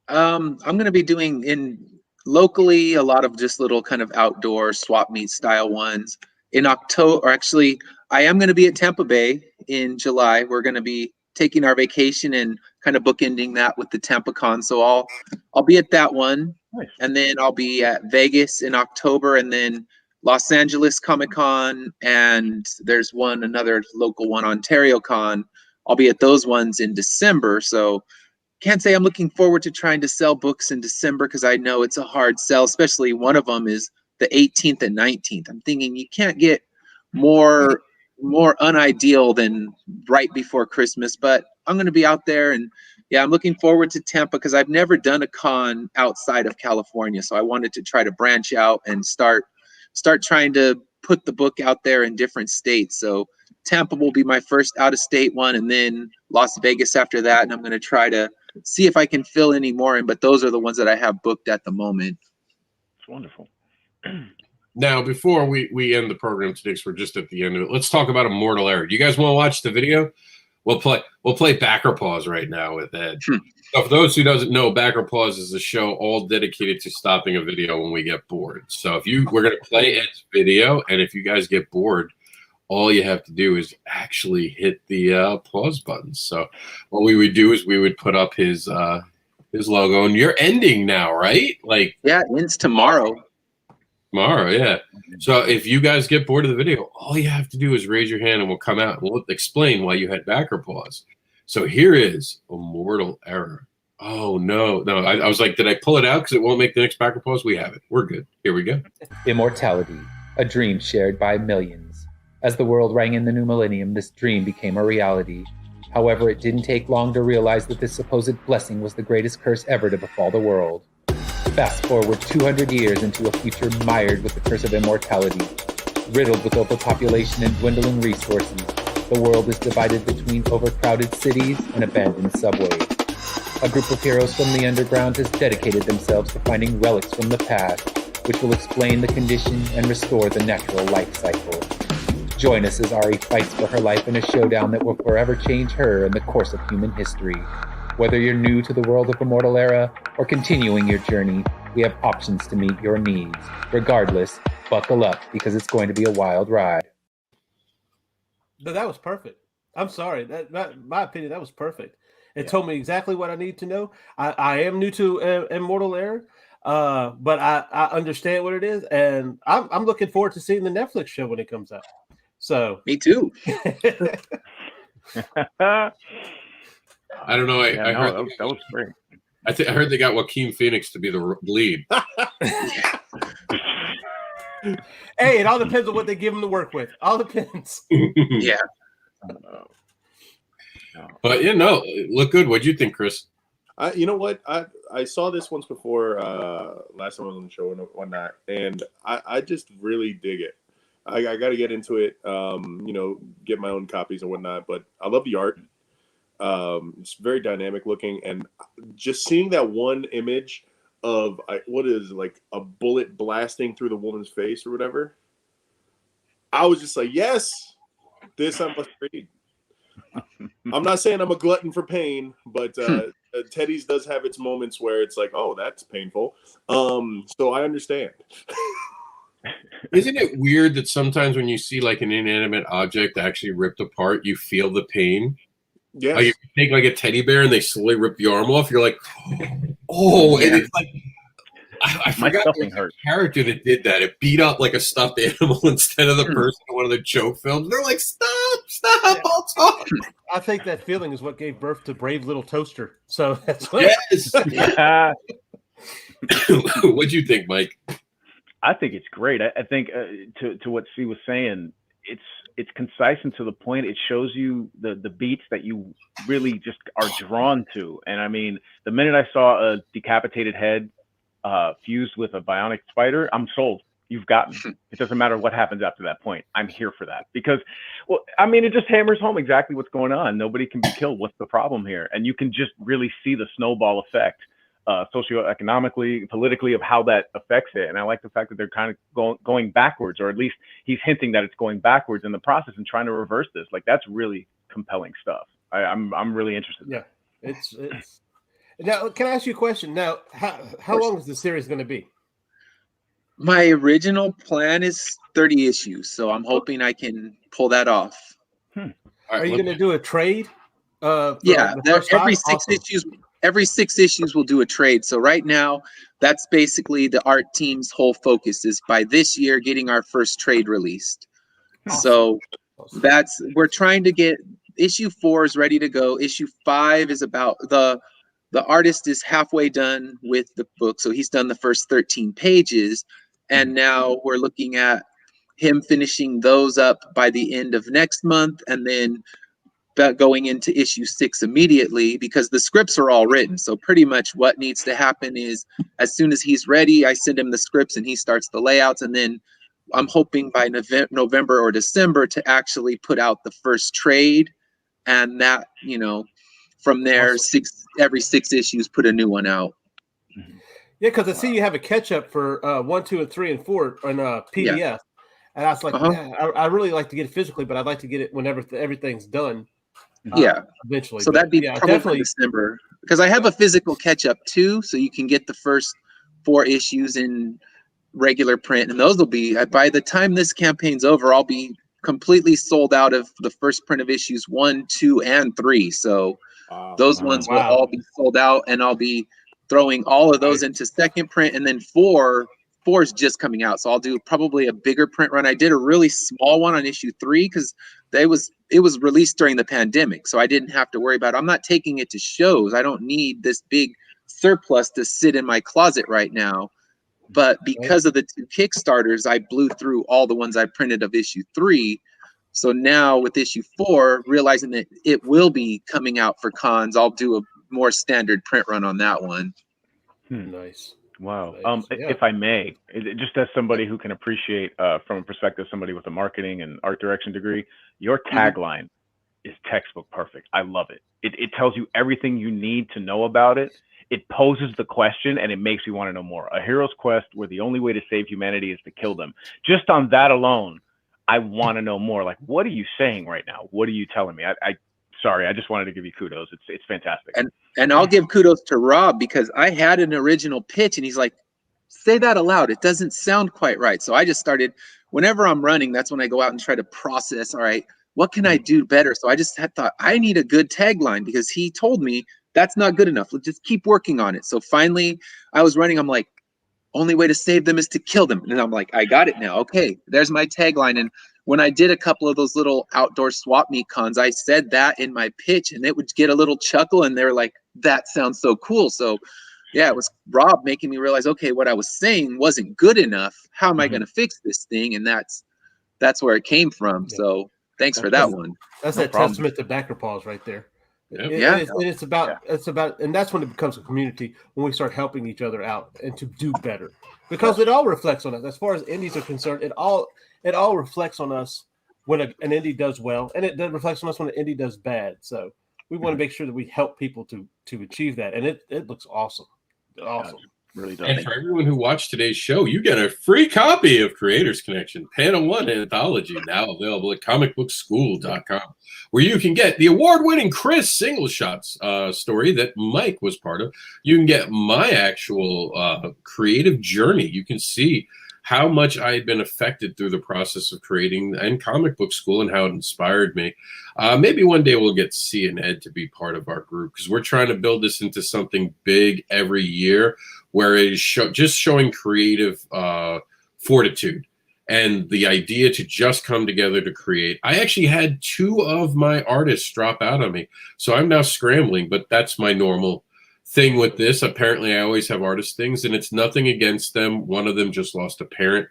Speaker 4: I'm going to be doing locally a lot of just little kind of outdoor swap meet style ones. In October, or actually, I am going to be at Tampa Bay in July. We're going to be taking our vacation and kind of bookending that with the Tampa Con. So I'll be at that one. Nice. And then I'll be at Vegas in October, and then Los Angeles Comic Con, and there's another local one, Ontario Con. I'll be at those ones in December. So can't say I'm looking forward to trying to sell books in December because I know it's a hard sell, especially one of them is the 18th and 19th. I'm thinking you can't get more unideal than right before Christmas, but I'm going to be out there. And yeah, I'm looking forward to Tampa because I've never done a con outside of California. So I wanted to try to branch out and start trying to put the book out there in different states. So Tampa will be my first out-of-state one, and then Las Vegas after that. And I'm going to try to see if I can fill any more in, but those are the ones that I have booked at the moment.
Speaker 2: It's wonderful.
Speaker 1: Now, before we end the program today, because we're just at the end of it, let's talk about Immortal Era. Do you guys want to watch the video? We'll play Backer Pause right now with Ed. So for those who doesn't know, Backer Pause is a show all dedicated to stopping a video when we get bored. So we're going to play Ed's video, and if you guys get bored, all you have to do is actually hit the pause button. So what we would do is we would put up his logo, and you're ending now, right?
Speaker 4: Yeah, it ends tomorrow.
Speaker 1: Tomorrow, yeah. So if you guys get bored of the video, all you have to do is raise your hand and we'll come out and we'll explain why you had backer pause. So here is a mortal error. Oh, no. I was like, did I pull it out because it won't make the next backer pause? We have it. We're good. Here we go.
Speaker 7: Immortality, a dream shared by millions. As the world rang in the new millennium, this dream became a reality. However, it didn't take long to realize that this supposed blessing was the greatest curse ever to befall the world. Fast forward 200 years into a future mired with the curse of immortality. Riddled with overpopulation and dwindling resources, the world is divided between overcrowded cities and abandoned subways. A group of heroes from the underground has dedicated themselves to finding relics from the past, which will explain the condition and restore the natural life cycle. Join us as Ari fights for her life in a showdown that will forever change her and the course of human history. Whether you're new to the world of Immortal Era or continuing your journey, we have options to meet your needs. Regardless, buckle up because it's going to be a wild ride.
Speaker 5: No, that was perfect. I'm sorry. That my opinion, that was perfect. It told me exactly what I need to know. I am new to Immortal Era, but I understand what it is, and I'm looking forward to seeing the Netflix show when it comes out. So
Speaker 4: Me too.
Speaker 1: I don't know. I heard
Speaker 2: that was great.
Speaker 1: I heard they got Joaquin Phoenix to be the lead.
Speaker 5: Hey, it all depends on what they give him to work with. All depends.
Speaker 4: Yeah.
Speaker 1: But it looked good. What'd you think, Chris?
Speaker 3: You know what? I saw this once before last time I was on the show and whatnot, and I just really dig it. I got to get into it, get my own copies and whatnot. But I love the art. It's very dynamic looking, and just seeing that one image of what is like a bullet blasting through the woman's face or whatever, I was just like, yes, this I must read. I'm not saying I'm a glutton for pain, but Teddy's does have its moments where it's like, oh, that's painful. So I understand.
Speaker 1: Isn't it weird that sometimes when you see like an inanimate object actually ripped apart, you feel the pain?
Speaker 3: Yes.
Speaker 1: Like if you take like a teddy bear and they slowly rip the arm off, you're like, oh, and it's like I forgot there was a character that did that. It beat up like a stuffed animal instead of the person in one of the joke films. They're like, stop, I'll talk.
Speaker 5: I think that feeling is what gave birth to Brave Little Toaster. So that's what
Speaker 1: yes. What'd you think, Mike?
Speaker 2: I think it's great. I think to what C was saying, it's concise and to the point. It shows you the beats that you really just are drawn to. And I mean, the minute I saw a decapitated head fused with a bionic spider, I'm sold. You've got me. It doesn't matter what happens after that point. I'm here for that because, well, I mean, it just hammers home exactly what's going on. Nobody can be killed. What's the problem here? And you can just really see the snowball effect, socioeconomically, politically, of how that affects it. And I like the fact that they're kind of going backwards, or at least he's hinting that it's going backwards in the process and trying to reverse this. Like, that's really compelling stuff. I'm really interested.
Speaker 5: Yeah, it's. Now, can I ask you a question? Now, how long is the series going to be?
Speaker 4: My original plan is 30 issues, so I'm hoping I can pull that off.
Speaker 5: Are you going to do a trade?
Speaker 4: Yeah, every 6 issues we'll do a trade. So right now, that's basically the art team's whole focus is by this year getting our first trade released. So we're trying to get issue 4 is ready to go. Issue 5 is about the artist is halfway done with the book. So he's done the first 13 pages. And now we're looking at him finishing those up by the end of next month. And then going into issue 6 immediately because the scripts are all written. So pretty much what needs to happen is as soon as he's ready, I send him the scripts and he starts the layouts. And then I'm hoping by November or December to actually put out the first trade. And that, from there, every 6 issues, put a new one out.
Speaker 5: Yeah, because I see you have a catch up for 1, 2, and 3, and 4 on PDF. Yeah. And I was like, I really like to get it physically, but I'd like to get it whenever everything's done. Eventually.
Speaker 4: So that'd be definitely December because I have a physical catch up too, so you can get the first 4 issues in regular print, and those will be by the time this campaign's over, I'll be completely sold out of the first print of issues 1, 2, and 3. So those ones will all be sold out, and I'll be throwing all of those into second print, and then 4 4 is just coming out, so I'll do probably a bigger print run. I did a really small one on issue 3 because it was released during the pandemic, so I didn't have to worry about it. I'm not taking it to shows. I don't need this big surplus to sit in my closet right now. But because of the 2 Kickstarters, I blew through all the ones I printed of issue 3. So now with issue 4, realizing that it will be coming out for cons, I'll do a more standard print run on that one.
Speaker 5: Nice.
Speaker 2: Wow.
Speaker 5: Nice. Yeah.
Speaker 2: If I may, just as somebody who can appreciate from a perspective, somebody with a marketing and art direction degree, your tagline is textbook perfect. I love it. It tells you everything you need to know about it. It poses the question and it makes you want to know more. A hero's quest where the only way to save humanity is to kill them. Just on that alone, I want to know more. Like, what are you saying right now? What are you telling me? Sorry, I just wanted to give you kudos. It's fantastic.
Speaker 4: And I'll give kudos to Rob because I had an original pitch and he's like, say that aloud. It doesn't sound quite right. So I just started, whenever I'm running, that's when I go out and try to process, all right, what can I do better? So I just had thought, I need a good tagline because he told me that's not good enough. Let's just keep working on it. So finally I was running. I'm like, only way to save them is to kill them. And I'm like, I got it now. Okay, there's my tagline. And when I did a couple of those little outdoor swap meet cons, I said that in my pitch and it would get a little chuckle and they're like, that sounds so cool. So yeah, it was Rob making me realize, okay, what I was saying wasn't good enough. How am I going to fix this thing? And that's where it came from. So thanks for that one.
Speaker 5: That's that testament to backer paws right there.
Speaker 4: Yep.
Speaker 5: It's about, and that's when it becomes a community, when we start helping each other out and to do better, because it all reflects on us. As far as indies are concerned, it all reflects on us when an indie does well, and it reflects on us when an indie does bad. So we want to make sure that we help people to achieve that, and it looks awesome. Awesome.
Speaker 2: Really does.
Speaker 1: And for everyone who watched today's show, you get a free copy of Creators Connection Panel 1 Anthology, now available at comicbookschool.com, where you can get the award-winning Chris Single Shots story that Mike was part of. You can get my actual creative journey. You can see how much I had been affected through the process of creating and comic book school and how it inspired me. Maybe one day we'll get C and Ed to be part of our group because we're trying to build this into something big every year where it is just showing creative fortitude and the idea to just come together to create. I actually had 2 of my artists drop out on me, so I'm now scrambling, but that's my normal thing with this. Apparently I always have artist things, and it's nothing against them. One of them just lost a parent.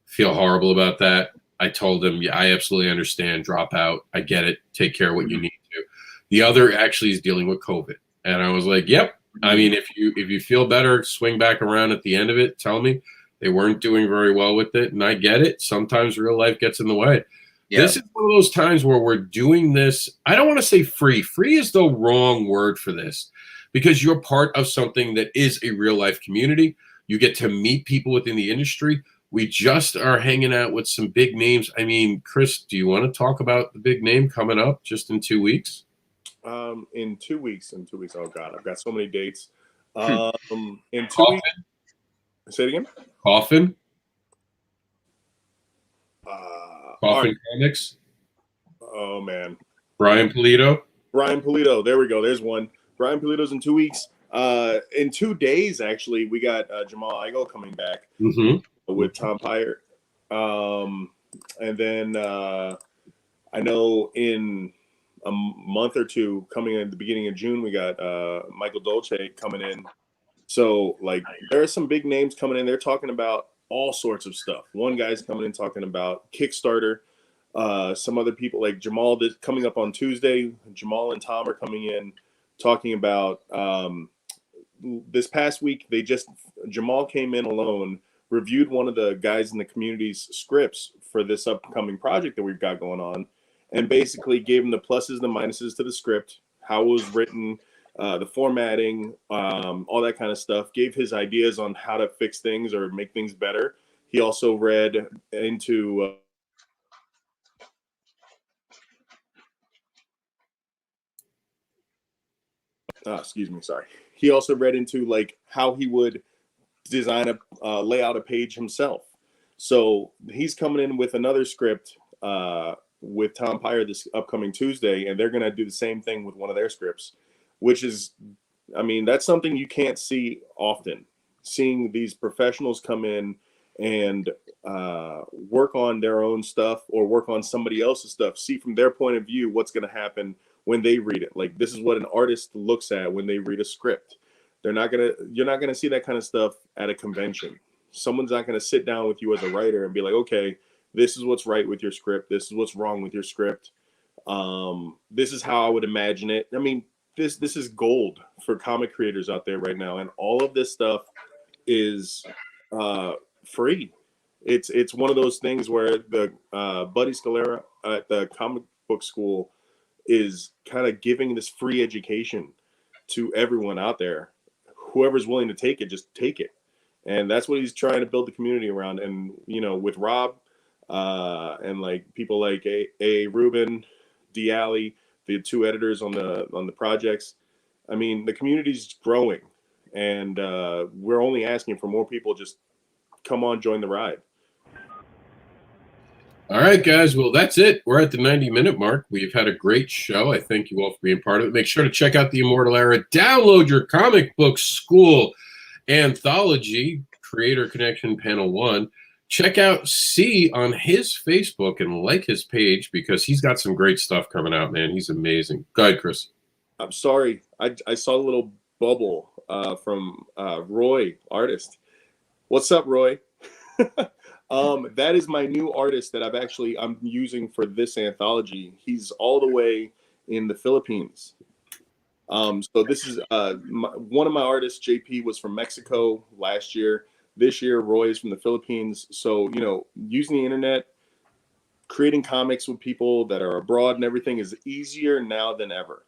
Speaker 1: Feel horrible about that. I told him, yeah, I absolutely understand. Drop out. I get it. Take care of what you need to. The other actually is dealing with COVID. And I was like, yep. I mean, if you feel better, swing back around at the end of it. Tell me. They weren't doing very well with it. And I get it. Sometimes real life gets in the way. Yeah. This is one of those times where we're doing this. I don't want to say free. Free is the wrong word for this, because you're part of something that is a real life community. You get to meet people within the industry. We just are hanging out with some big names. I mean, Chris, do you want to talk about the big name coming up just in 2 weeks?
Speaker 3: In 2 weeks. Oh God, I've got so many dates. In 2 weeks. Say it again.
Speaker 1: Coffin. Coffin Comics.
Speaker 3: Oh man.
Speaker 1: Brian Polito.
Speaker 3: There we go. There's one. Brian Polito's in 2 weeks. In 2 days, actually, we got Jamal Igle coming back with Tom Pyre. And then I know in a month or two, coming in at the beginning of June, we got Michael Dolce coming in. So, like, there are some big names coming in. They're talking about all sorts of stuff. One guy's coming in talking about Kickstarter. Some other people, like Jamal, that's coming up on Tuesday. Jamal and Tom are coming in talking about this past week. Jamal came in alone, reviewed one of the guys in the community's scripts for this upcoming project that we've got going on, and basically gave him the pluses and the minuses to the script, how it was written, the formatting, all that kind of stuff. Gave his ideas on how to fix things or make things better. He also read into He also read into like how he would design lay out a page himself. So he's coming in with another script with Tom Pyre this upcoming Tuesday, and they're going to do the same thing with one of their scripts, which is, I mean, that's something you can't see often. Seeing these professionals come in and work on their own stuff or work on somebody else's stuff, see from their point of view what's going to happen when they read it. Like, this is what an artist looks at when they read a script. You're not gonna see that kind of stuff at a convention. Someone's not gonna sit down with you as a writer and be like, okay, this is what's right with your script, this is what's wrong with your script, this is how I would imagine it. I mean, this is gold for comic creators out there right now, and all of this stuff is free. It's one of those things where the Buddy Scalera at the comic book school is kind of giving this free education to everyone out there. Whoever's willing to take it, just take it. And that's what he's trying to build the community around. And, you know, with Rob and like people like A. Rubin, D. Alley, the two editors on the projects, I mean, the community's growing, and we're only asking for more people. Just come on, join the ride.
Speaker 1: All right, guys. Well, that's it. We're at the 90-minute mark. We've had a great show. I thank you all for being part of it. Make sure to check out the Immortal Era. Download your comic book school anthology, Creator Connection Panel 1. Check out C on his Facebook and like his page, because he's got some great stuff coming out, man. He's amazing. Go ahead, Chris.
Speaker 3: I'm sorry. I saw a little bubble from Roy, artist. What's up, Roy? That is my new artist that I'm using for this anthology. He's all the way in the Philippines. So this is one of my artists, JP, was from Mexico last year. This year, Roy is from the Philippines. So, you know, using the internet, creating comics with people that are abroad and everything is easier now than ever,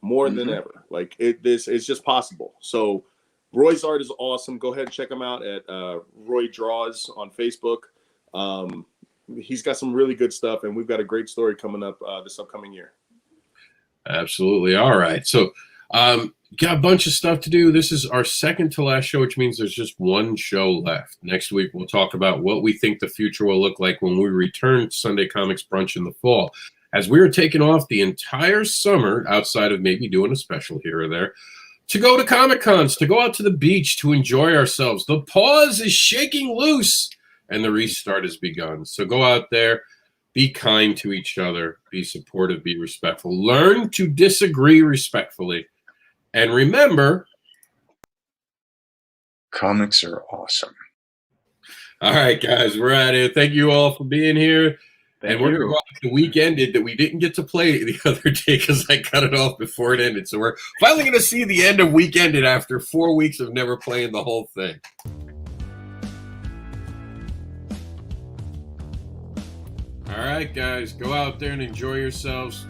Speaker 3: more than ever. Like, this is just possible. So Roy's art is awesome. Go ahead and check him out at Roy Draws on Facebook. He's got some really good stuff, and we've got a great story coming up this upcoming year.
Speaker 1: Absolutely. All right. So got a bunch of stuff to do. This is our second to last show, which means there's just one show left. Next week, we'll talk about what we think the future will look like when we return Sunday Comics Brunch in the fall. As we are taking off the entire summer, outside of maybe doing a special here or there, to go to Comic Cons, to go out to the beach, to enjoy ourselves. The pause is shaking loose, and the restart has begun. So go out there, be kind to each other, be supportive, be respectful. Learn to disagree respectfully. And remember,
Speaker 8: comics are awesome.
Speaker 1: All right, guys, we're at it. Thank you all for being here.
Speaker 2: Thank
Speaker 1: and we're
Speaker 2: you.
Speaker 1: going to go out the week ended that we didn't get to play the other day because I cut it off before it ended. So we're finally going to see the end of week ended after 4 weeks of never playing the whole thing. All right, guys, go out there and enjoy yourselves.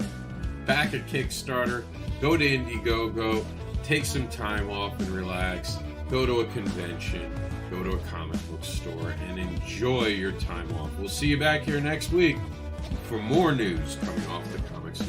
Speaker 1: Back at Kickstarter. Go to Indiegogo. Take some time off and relax. Go to a convention. Go to a comic book store and enjoy your time off. We'll see you back here next week for more news coming off the comics